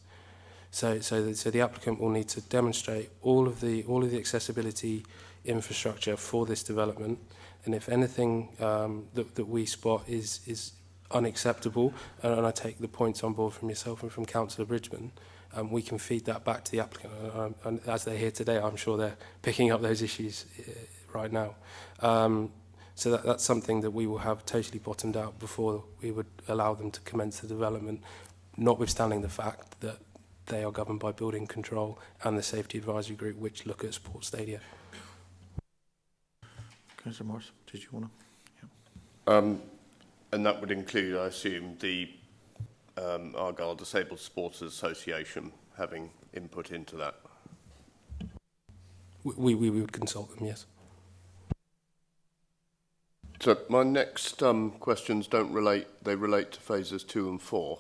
So the applicant will need to demonstrate all of the accessibility infrastructure for this development, and if anything that we spot is unacceptable, and I take the points on board from yourself and from Councillor Bridgman, we can feed that back to the applicant. And as they're here today, I'm sure they're picking up those issues right now. So that's something that we will have totally bottomed out before we would allow them to commence the development, notwithstanding the fact that they are governed by building control and the safety advisory group, which look at sports stadia. Councillor Morris, did you want to? Yeah. And that would include, I assume, the Argyle Disabled Supporters Association having input into that? We would consult them, yes. So my next questions they relate to phases 2 and 4,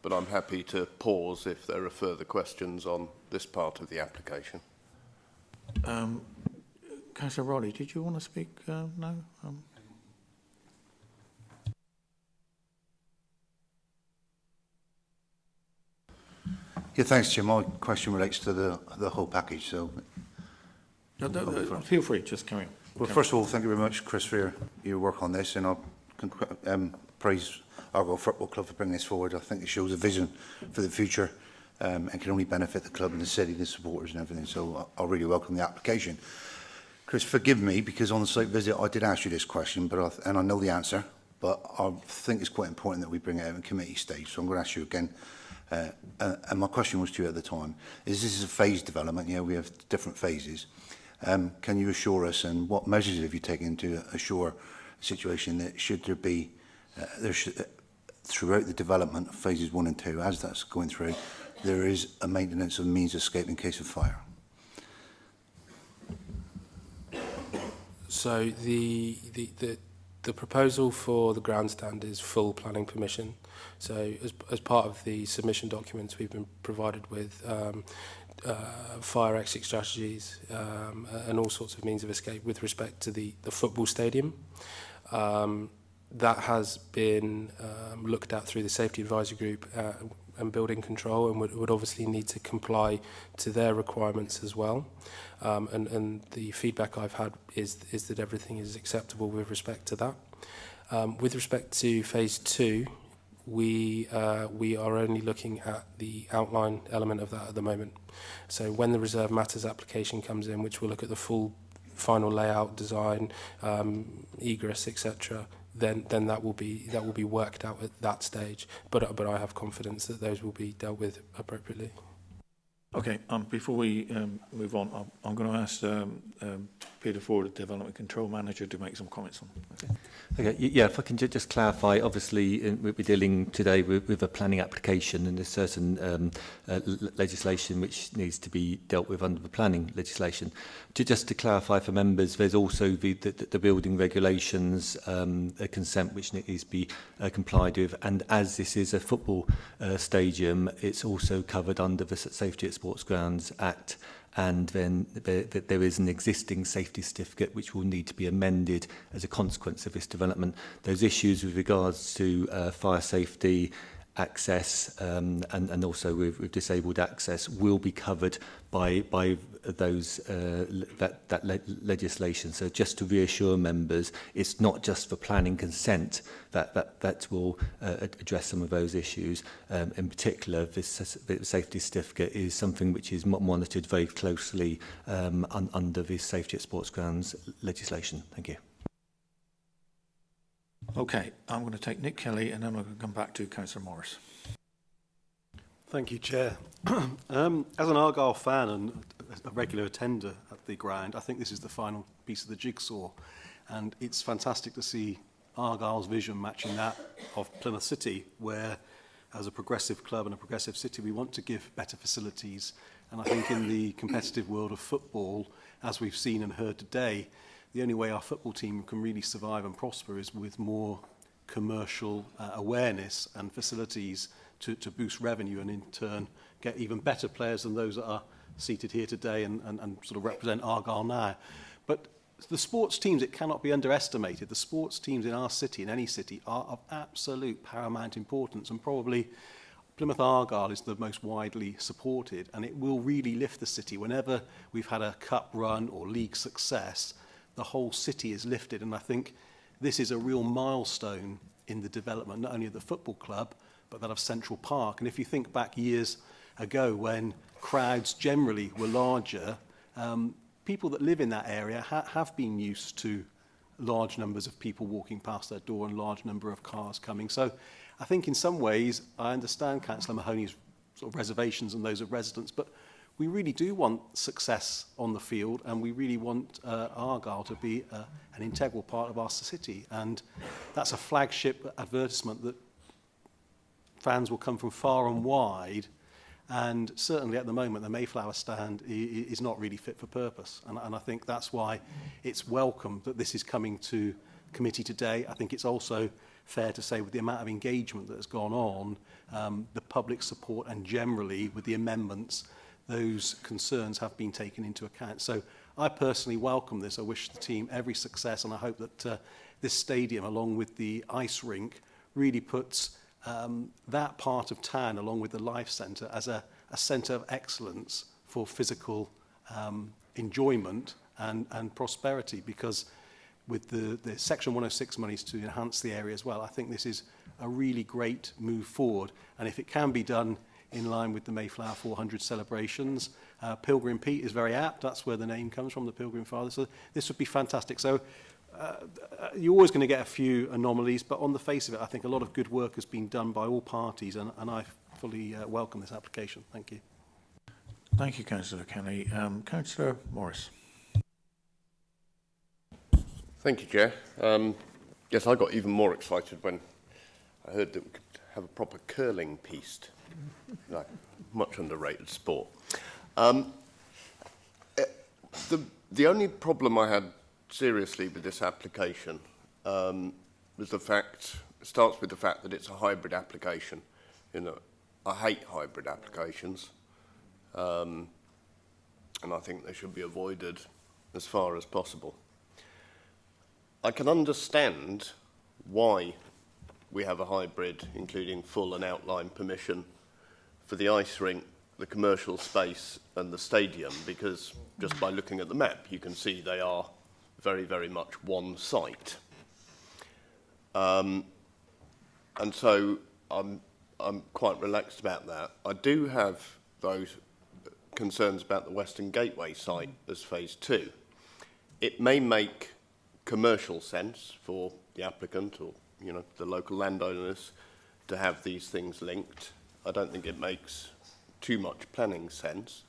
but I'm happy to pause if there are further questions on this part of the application. Councillor Rowley, did you want to speak? No? Yeah, thanks, Jim. My question relates to the whole package. So, Feel free, just carry on. well, first of all, thank you very much, Chris, for your work on this, and I praise Argyle Football Club for bringing this forward. I think it shows a vision for the future and can only benefit the club and the city, the supporters and everything. So I really welcome the application. Chris, forgive me, because on the site visit I did ask you this question, and I know the answer, but I think it's quite important that we bring it out in committee stage. So I'm going to ask you again. And my question was to you at the time, this is a phased development, we have different phases. Can you assure us, and what measures have you taken to assure a situation that should there be, throughout the development of phases 1 and 2, as that's going through, there is a maintenance of means of escape in case of fire? So the proposal for the grandstand is full planning permission. So as part of the submission documents, we've been provided with fire exit strategies and all sorts of means of escape with respect to the football stadium. That has been looked at through the Safety Advisory Group and Building Control, and would obviously need to comply to their requirements as well. And the feedback I've had is that everything is acceptable with respect to that. With respect to phase 2, we are only looking at the outline element of that at the moment. So when the Reserve Matters application comes in, which will look at the full final layout, design, egress, etc., then that will be worked out at that stage. But I have confidence that those will be dealt with appropriately. Okay, before we move on, I'm going to ask Peter Ford, the Development Control Manager, to make some comments on it. Okay, yeah, if I can just clarify, obviously we're dealing today with a planning application, and there's certain legislation which needs to be dealt with under the planning legislation. Just to clarify for members, there's also the building regulations, a consent which needs to be complied with, and as this is a football stadium, it's also covered under the Safety at Sports Grounds Act. And then there is an existing safety certificate which will need to be amended as a consequence of this development. Those issues with regards to fire safety, access, and also with disabled access will be covered by those legislation. So just to reassure members, it's not just for planning consent that will address some of those issues. In particular, this safety certificate is something which is monitored very closely under the Safety at Sports Grounds legislation. Thank you. Okay, I'm going to take Nick Kelly, and then I'm going to come back to Councillor Morris. Thank you, Chair. As an Argyle fan and a regular attender at the ground, I think this is the final piece of the jigsaw, and it's fantastic to see Argyle's vision matching that of Plymouth City, where, as a progressive club and a progressive city, we want to give better facilities. And I think in the competitive world of football, as we've seen and heard today, the only way our football team can really survive and prosper is with more commercial awareness and facilities to boost revenue, and in turn get even better players than those that are seated here today and sort of represent Argyle now. But the sports teams, it cannot be underestimated. The sports teams in our city, in any city, are of absolute paramount importance, and probably Plymouth Argyle is the most widely supported, and it will really lift the city. Whenever we've had a cup run or league success, the whole city is lifted, and I think this is a real milestone in the development, not only of the football club, but that of Central Park. And if you think back years ago when crowds generally were larger, people that live in that area have been used to large numbers of people walking past their door and large number of cars coming. So I think in some ways, I understand Councillor Mahoney's sort of reservations and those of residents, but we really do want success on the field, and we really want Argyle to be an integral part of our city. And that's a flagship advertisement that fans will come from far and wide And certainly at the moment, the Mayflower stand is not really fit for purpose. And I think that's why it's welcome that this is coming to committee today. I think it's also fair to say with the amount of engagement that has gone on, the public support and generally with the amendments, those concerns have been taken into account. So I personally welcome this. I wish the team every success, and I hope that this stadium, along with the ice rink, really puts that part of town, along with the Life Centre, as a centre of excellence for physical enjoyment and prosperity, because with the Section 106 monies to enhance the area as well, I think this is a really great move forward. And if it can be done in line with the Mayflower 400 celebrations, Pilgrim Pete is very apt. That's where the name comes from, the Pilgrim Father. So this would be fantastic. So you're always going to get a few anomalies, but on the face of it, I think a lot of good work has been done by all parties, and I fully welcome this application. Thank you. Thank you, Councillor Kenny. Councillor Morris. Thank you, Chair. Yes, I got even more excited when I heard that we could have a proper curling piste. No, much underrated sport. The only problem I had seriously with this application was the fact, it starts with the fact that it's a hybrid application. You know, I hate hybrid applications, and I think they should be avoided as far as possible. I can understand why we have a hybrid, including full and outline permission for the ice rink, the commercial space and the stadium, because just by looking at the map, you can see they are very, very much one site. And so I'm quite relaxed about that. I do have those concerns about the Western Gateway site as phase 2. It may make commercial sense for the applicant or, you know, the local landowners to have these things linked. I don't think it makes too much planning sense.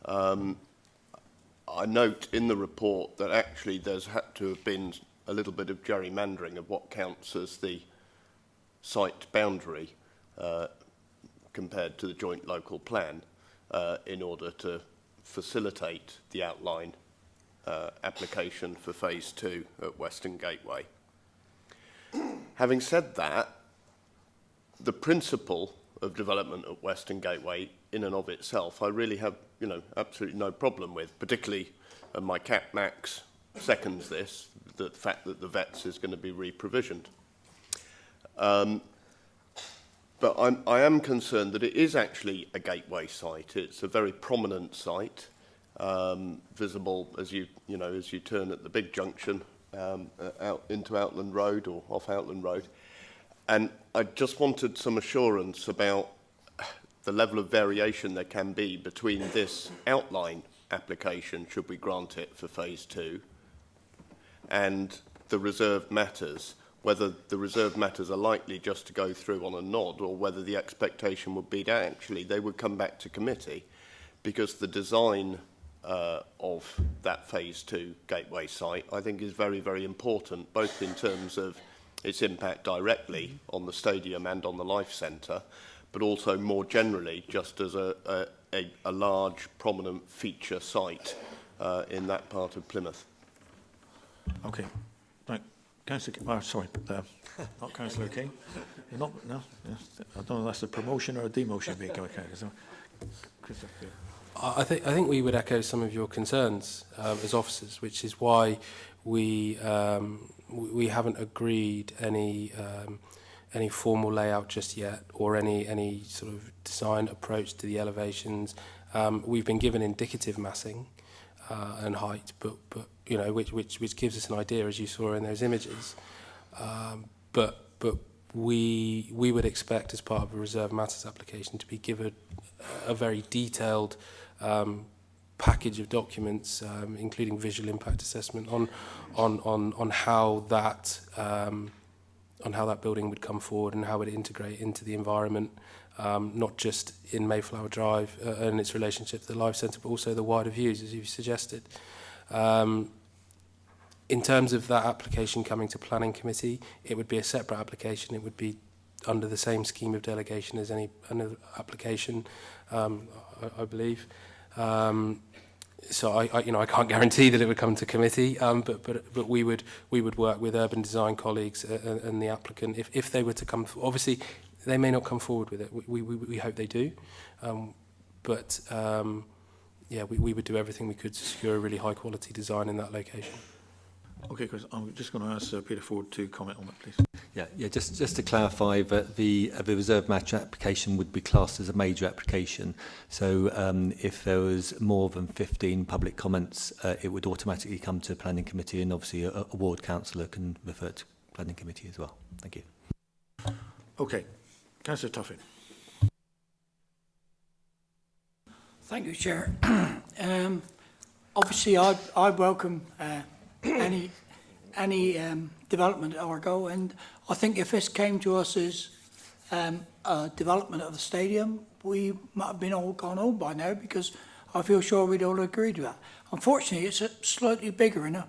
I note in the report that actually there's had to have been a little bit of gerrymandering of what counts as the site boundary compared to the joint local plan in order to facilitate the outline application for phase 2 at Western Gateway. Having said that, the principle of development at Western Gateway in and of itself, I really have, you know, absolutely no problem with, particularly, and my cat Max seconds this, the fact that the VETS is going to be re-provisioned. But I am concerned that it is actually a gateway site. It's a very prominent site, visible as you turn at the big junction out into Outland Road or off Outland Road. And I just wanted some assurance about the level of variation there can be between this outline application, should we grant it for phase 2, and the reserved matters, whether the reserved matters are likely just to go through on a nod or whether the expectation would be that actually they would come back to committee, because the design of that phase 2 gateway site I think is very, very important, both in terms of its impact directly on the stadium and on the Life Centre, but also more generally just as a large prominent feature site in that part of Plymouth. Okay. Right. Councillor, sorry, not Councillor King. You're not, no, yes. I don't know if that's a promotion or a demotion being okay. So, I think we would echo some of your concerns as officers, which is why we haven't agreed any formal layout just yet, or any sort of design approach to the elevations. We've been given indicative massing and height, but you know, which gives us an idea, as you saw in those images. But we would expect, as part of a reserve matters application, to be given a very detailed package of documents, including visual impact assessment on how that building would come forward and how it would integrate into the environment, not just in Mayflower Drive and its relationship to the Life Centre, but also the wider views, as you've suggested. In terms of that application coming to Planning Committee, it would be a separate application. It would be under the same scheme of delegation as any another application, I believe. So I can't guarantee that it would come to committee, but we would work with urban design colleagues and the applicant if they were to come. Obviously, they may not come forward with it. We hope they do, but we would do everything we could to secure a really high quality design in that location. Okay, Chris, I'm just going to ask Peter Ford to comment on that, please. Yeah. Just to clarify that the reserve matter application would be classed as a major application. So if there was more than 15 public comments, it would automatically come to planning committee, and obviously a ward councillor can refer to planning committee as well. Thank you. Okay, Councillor Tuffin. Thank you, Chair. Obviously, I welcome any development at Argo, and I think if this came to us as a development of the stadium, we might have been all gone home by now, because I feel sure we'd all agree to that. Unfortunately, it's slightly bigger, and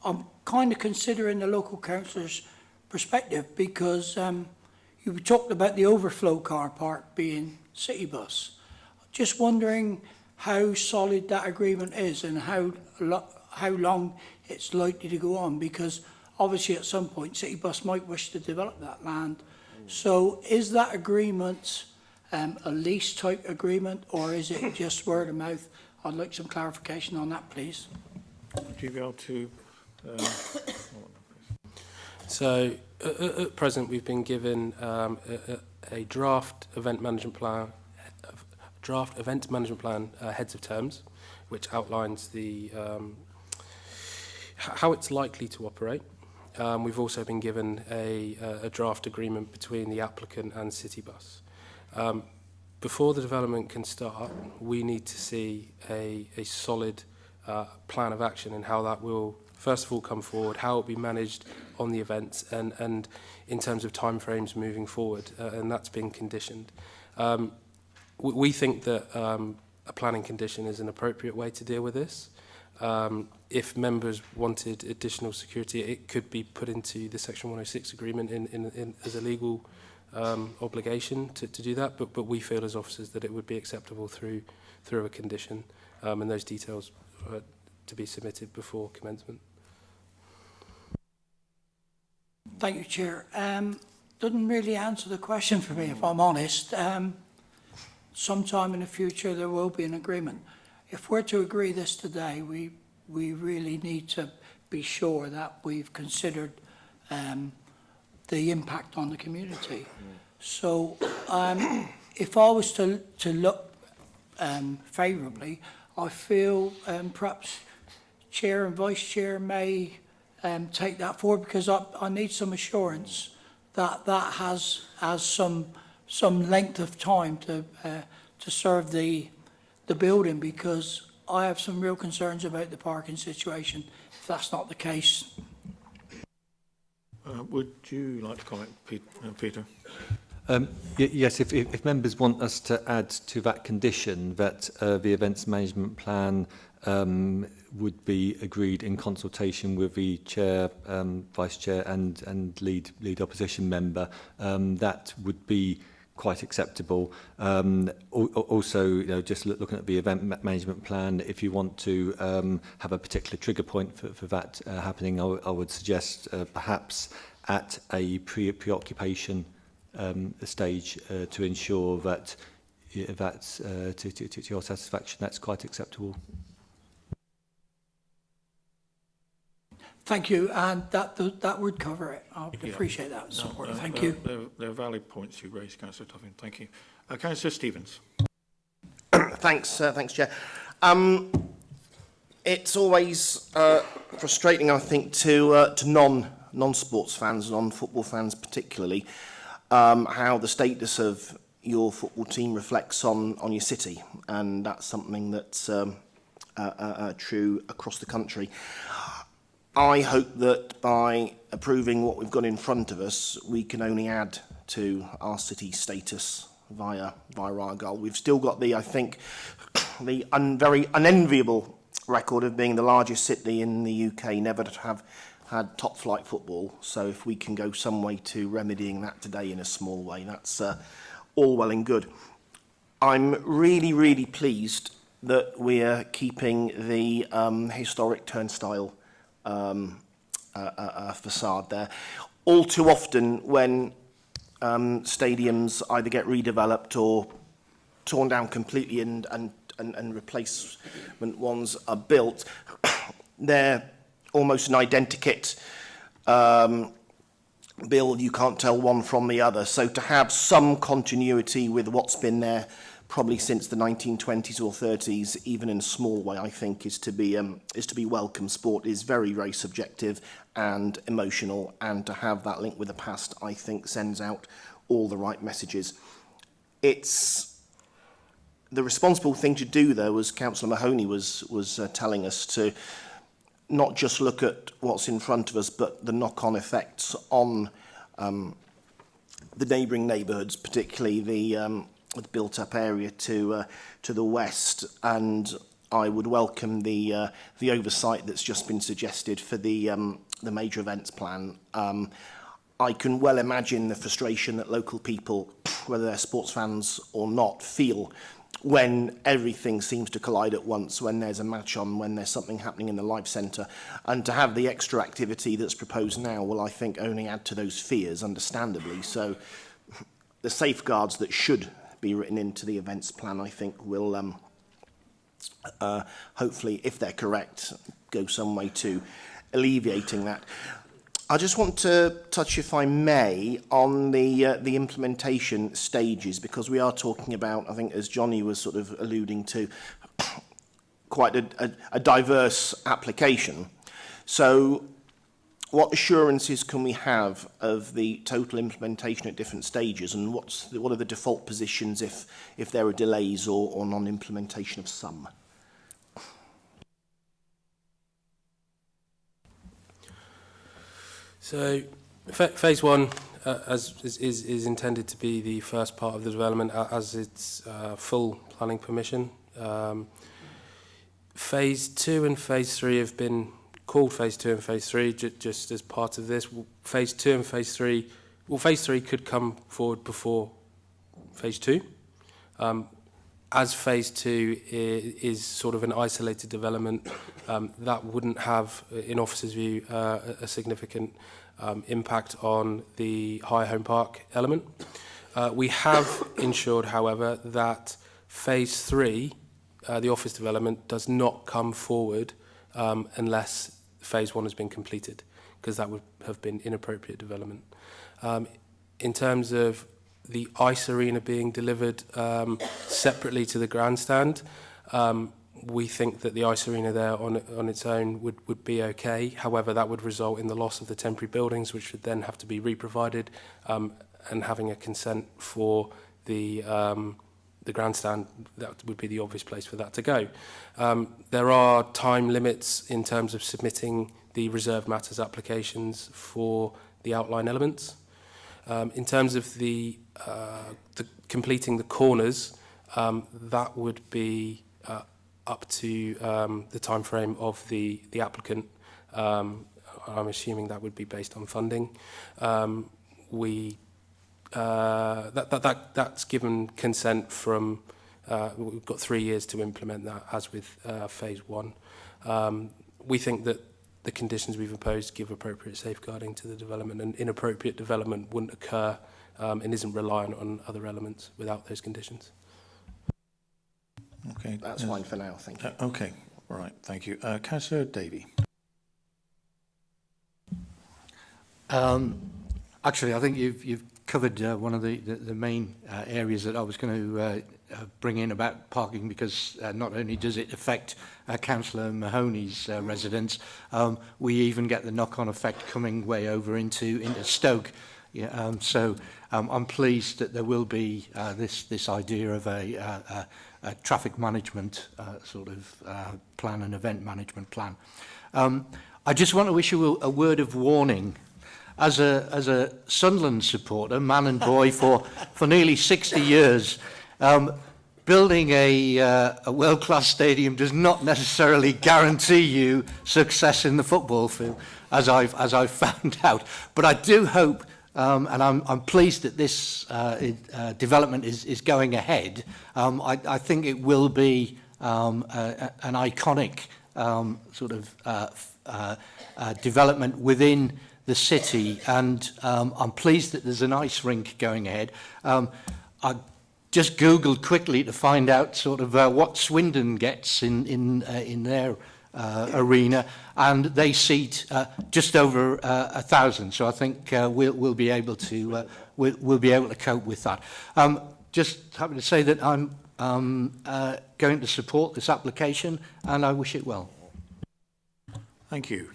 I'm kind of considering the local councillor's perspective, because you talked about the overflow car park being City Bus. Just wondering how solid that agreement is and how long it's likely to go on, because obviously at some point City Bus might wish to develop that land. So is that agreement a lease type agreement, or is it just word of mouth? I'd like some clarification on that, please. Would you be able to... So at present we've been given a draft event management plan, heads of terms, which outlines the how it's likely to operate. We've also been given a draft agreement between the applicant and City Bus. Before the development can start, we need to see a solid plan of action and how that will, first of all, come forward, how it will be managed on the events, and in terms of timeframes moving forward, and that's been conditioned. We think that a planning condition is an appropriate way to deal with this. If members wanted additional security, it could be put into the Section 106 agreement in as a legal obligation to do that, but we feel as officers that it would be acceptable through a condition, and those details to be submitted before commencement. Thank you, Chair. Doesn't really answer the question for me, if I'm honest. Sometime in the future there will be an agreement. If we're to agree this today, we really need to be sure that we've considered the impact on the community. So if I was to look favourably, I feel perhaps Chair and Vice Chair may take that forward, because I need some assurance that that has some length of time to serve the building, because I have some real concerns about the parking situation if that's not the case. Would you like to comment, Peter? Yes, if members want us to add to that condition that the events management plan would be agreed in consultation with the chair, vice chair and lead opposition member, that would be quite acceptable. Also, just looking at the event management plan, if you want to have a particular trigger point for that happening, I would suggest perhaps at a preoccupation stage to ensure that that's to your satisfaction. That's quite acceptable. Thank you, and that would cover it. I would appreciate that support. Thank you. They're valid points you raised, Councillor Tuffin. Thank you. Councillor Stevens. Thanks, Chair. It's always frustrating, I think, to non-sports fans, non-football fans particularly, how the status of your football team reflects on your city, and that's something that's true across the country. I hope that by approving what we've got in front of us, we can only add to our city status via Argyle. We've still got I think, the very unenviable record of being the largest city in the UK never to have had top flight football. So if we can go some way to remedying that today in a small way, that's all well and good. I'm really, really pleased that we're keeping the historic turnstile facade there. All too often when stadiums either get redeveloped or torn down completely and replacement ones are built, they're almost an identikit build. You can't tell one from the other. So to have some continuity with what's been there probably since the 1920s or 30s, even in a small way, I think is to be welcome. Sport is very, very subjective and emotional, and to have that link with the past, I think, sends out all the right messages. It's the responsible thing to do, though, as Councillor Mahoney was telling us, to not just look at what's in front of us, but the knock-on effects on the neighbouring neighbourhoods, particularly the built-up area to the west. And I would welcome the oversight that's just been suggested for the major events plan. I can well imagine the frustration that local people, whether they're sports fans or not, feel when everything seems to collide at once, when there's a match on, when there's something happening in the live centre. And to have the extra activity that's proposed now will, I think, only add to those fears, understandably. So the safeguards that should be written into the events plan, I think, will hopefully, if they're correct, go some way to alleviating that. I just want to touch, if I may, on the implementation stages, because we are talking about, I think, as Johnny was sort of alluding to, quite a diverse application. So what assurances can we have of the total implementation at different stages, and what are the default positions if there are delays or non-implementation of some? So, phase one, as is intended to be the first part of the development, as its full planning permission. Phase two and phase three have been called phase two and phase three just as part of this. Phase two and phase three, well, phase three could come forward before phase two. As phase two is sort of an isolated development, that wouldn't have, in officers' view, a significant impact on the High Home Park element. We have ensured, however, that phase three, the office development, does not come forward unless phase one has been completed, because that would have been inappropriate development. In terms of the ice arena being delivered separately to the grandstand, we think that the ice arena there on its own would be okay. However, that would result in the loss of the temporary buildings, which would then have to be re-provided, and having a consent for the grandstand, that would be the obvious place for that to go. There are time limits in terms of submitting the reserved matters applications for the outline elements. In terms of the completing the corners, that would be up to the time frame of the applicant. I'm assuming that would be based on funding. That's given consent from. We've got 3 years to implement that, as with phase one. We think that the conditions we've imposed give appropriate safeguarding to the development, and inappropriate development wouldn't occur and isn't reliant on other elements without those conditions. Okay, that's fine for now. Thank you. Okay, all right. Thank you, Councillor Davey. Actually, I think you've covered one of the main areas that I was going to bring in about parking, because not only does it affect Councillor Mahoney's residents, we even get the knock-on effect coming way over into Stoke. Yeah, so I'm pleased that there will be this idea of a traffic management sort of plan, an event management plan. I just want to issue a word of warning. As a Sunderland supporter, man and boy, for nearly 60 years, building a world-class stadium does not necessarily guarantee you success in the football field, as I've found out. But I do hope, and I'm pleased that this development is going ahead. I think it will be an iconic sort of development within the city, and I'm pleased that there's an ice rink going ahead. I just Googled quickly to find out sort of what Swindon gets in their arena, and they seat just over 1,000. So I think we'll be able to cope with that. Just happy to say that I'm going to support this application, and I wish it well. Thank you.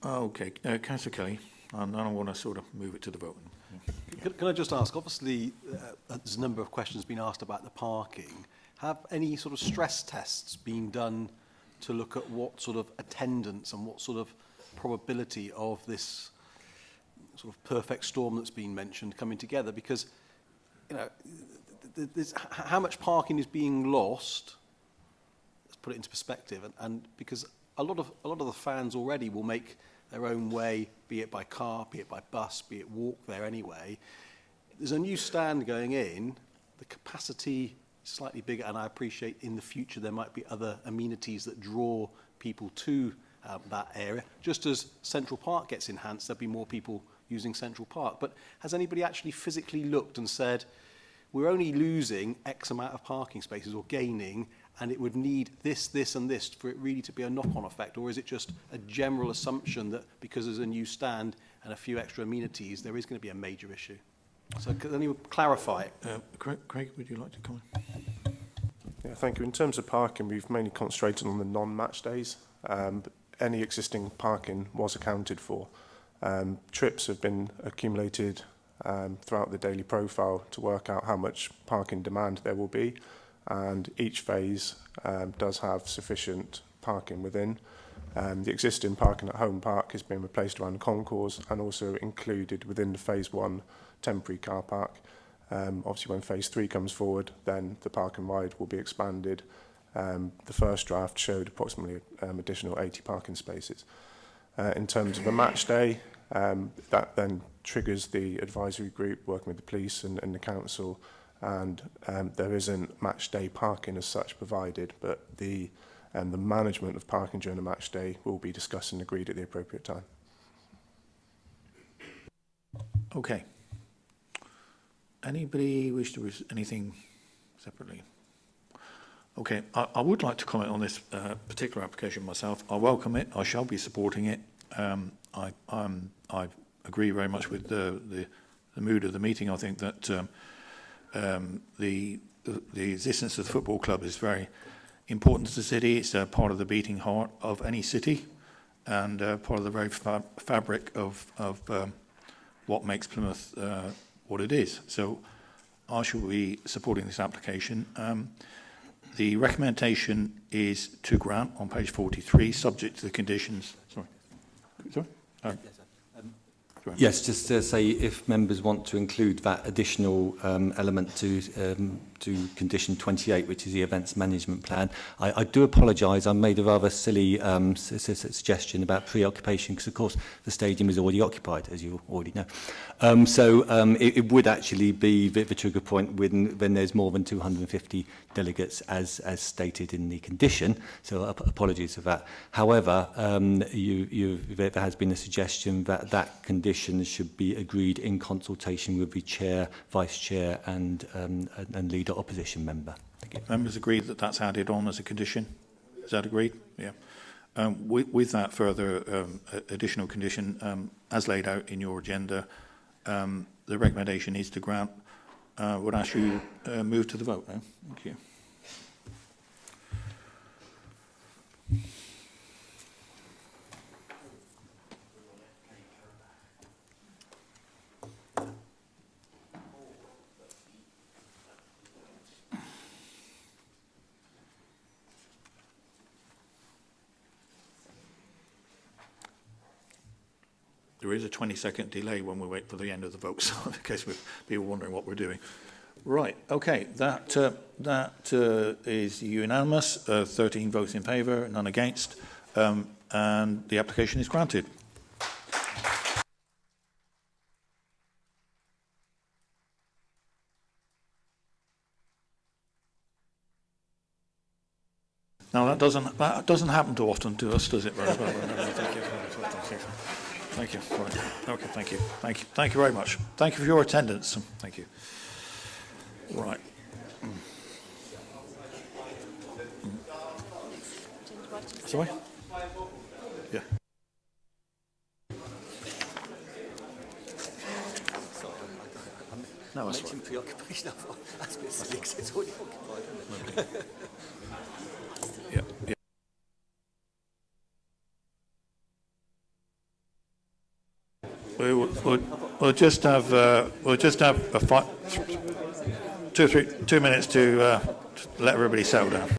Okay, Councillor Kelly, and I want to sort of move it to the vote. Can I just ask, obviously there's a number of questions being asked about the parking. Have any sort of stress tests been done to look at what sort of attendance and what sort of probability of this sort of perfect storm that's been mentioned coming together? Because, you know, how much parking is being lost, let's put it into perspective, and because a lot of the fans already will make their own way, be it by car, be it by bus, be it walk there anyway. There's a new stand going in, the capacity is slightly bigger, and I appreciate in the future there might be other amenities that draw people to that area. Just as Central Park gets enhanced, there'll be more people using Central Park. But has anybody actually physically looked and said, we're only losing X amount of parking spaces or gaining, and it would need this, this and this for it really to be a knock-on effect? Or is it just a general assumption that because there's a new stand and a few extra amenities, there is going to be a major issue? So can anyone clarify it? Craig, would you like to comment? Yeah, thank you. In terms of parking, we've mainly concentrated on the non-match days. But any existing parking was accounted for. Trips have been accumulated throughout the daily profile to work out how much parking demand there will be, and each phase does have sufficient parking within. The existing parking at Home Park has been replaced around the concourse and also included within the phase 1 temporary car park. Obviously when phase 3 comes forward, then the park and ride will be expanded. The first draft showed approximately additional 80 parking spaces. In terms of a match day, that then triggers the advisory group working with the police and the council, and there isn't match day parking as such provided, but the management of parking during a match day will be discussed and agreed at the appropriate time. Okay. Anybody wish to raise anything separately? Okay, I would like to comment on this particular application myself. I welcome it. I shall be supporting it. I agree very much with the mood of the meeting. I think that the existence of the football club is very important to the city. It's part of the beating heart of any city, and part of the very fabric of what makes Plymouth what it is. So I shall be supporting this application. The recommendation is to grant on page 43, subject to the conditions. Sorry? Yes, just to say if members want to include that additional element to condition 28, which is the events management plan. I do apologise, I made a rather silly suggestion about preoccupation because, of course, the stadium is already occupied, as you already know. It would actually be the trigger point when there's more than 250 delegates, as stated in the condition. So apologies for that. However, there has been a suggestion that that condition should be agreed in consultation with the chair, vice chair, and leader opposition member. Thank you. Members agree that that's added on as a condition? Is that agreed? Yeah. With that further additional condition, as laid out in your agenda, the recommendation is to grant. Would ask you move to the vote now. Thank you. There is a 20-second delay when we wait for the end of the vote, so in case people are wondering what we're doing. Right, okay, that is unanimous, 13 votes in favour, none against, and the application is granted. Now that doesn't happen too often to us, does it? Thank you. Thank you. Right. Okay, thank you. Thank you very much. Thank you for your attendance. Thank you. Right. Sorry? Yeah. No, that's right. Preoccupation. That's a bit silly because it's already occupied, isn't it? Yeah. Yeah. We'll just have a 2 minutes to let everybody settle down.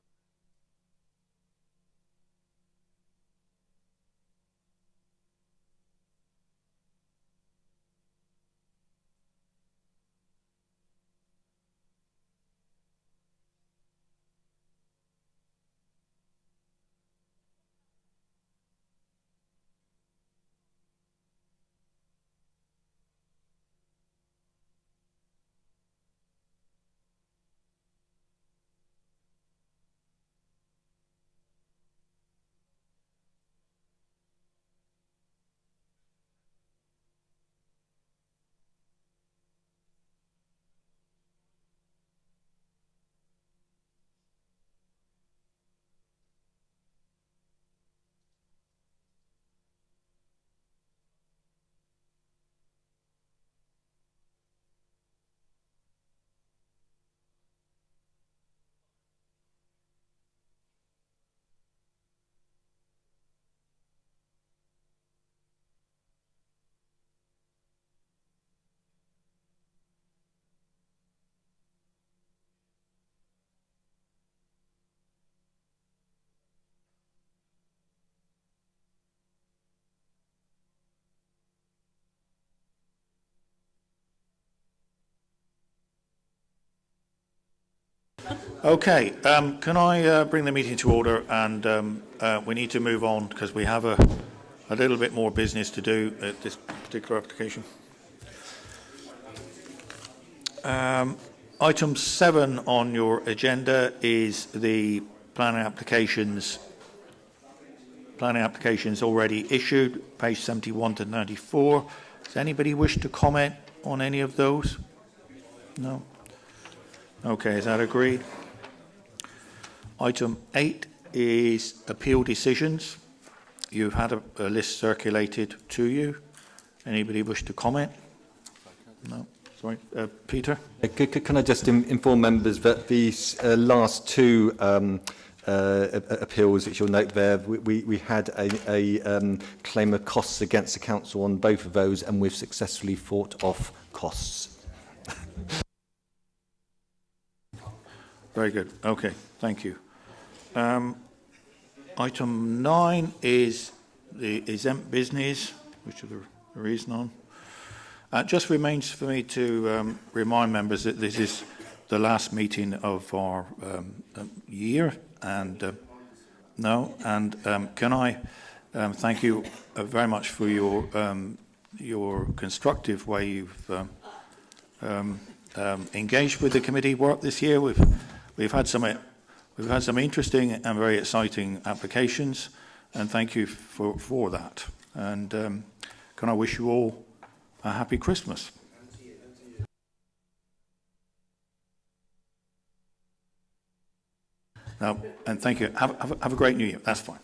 Okay, can I bring the meeting to order, and we need to move on because we have a little bit more business to do at this particular application. Item 7 on your agenda is the planning applications already issued, page 71 to 94. Does anybody wish to comment on any of those? No? Okay, is that agreed? Item 8 is appeal decisions. You've had a list circulated to you. Anybody wish to comment? No? Sorry, Peter? Can I just inform members that these last two appeals, which you'll note there, we had a claim of costs against the council on both of those, and we've successfully fought off costs. Very good. Okay, thank you. Item 9 is the exempt business, which there is none. Just remains for me to remind members that this is the last meeting of our year, and can I thank you very much for your constructive way you've engaged with the committee work this year. We've had some interesting and very exciting applications, and thank you for that. And can I wish you all a happy Christmas? Now, and thank you. Have a great New Year. That's fine.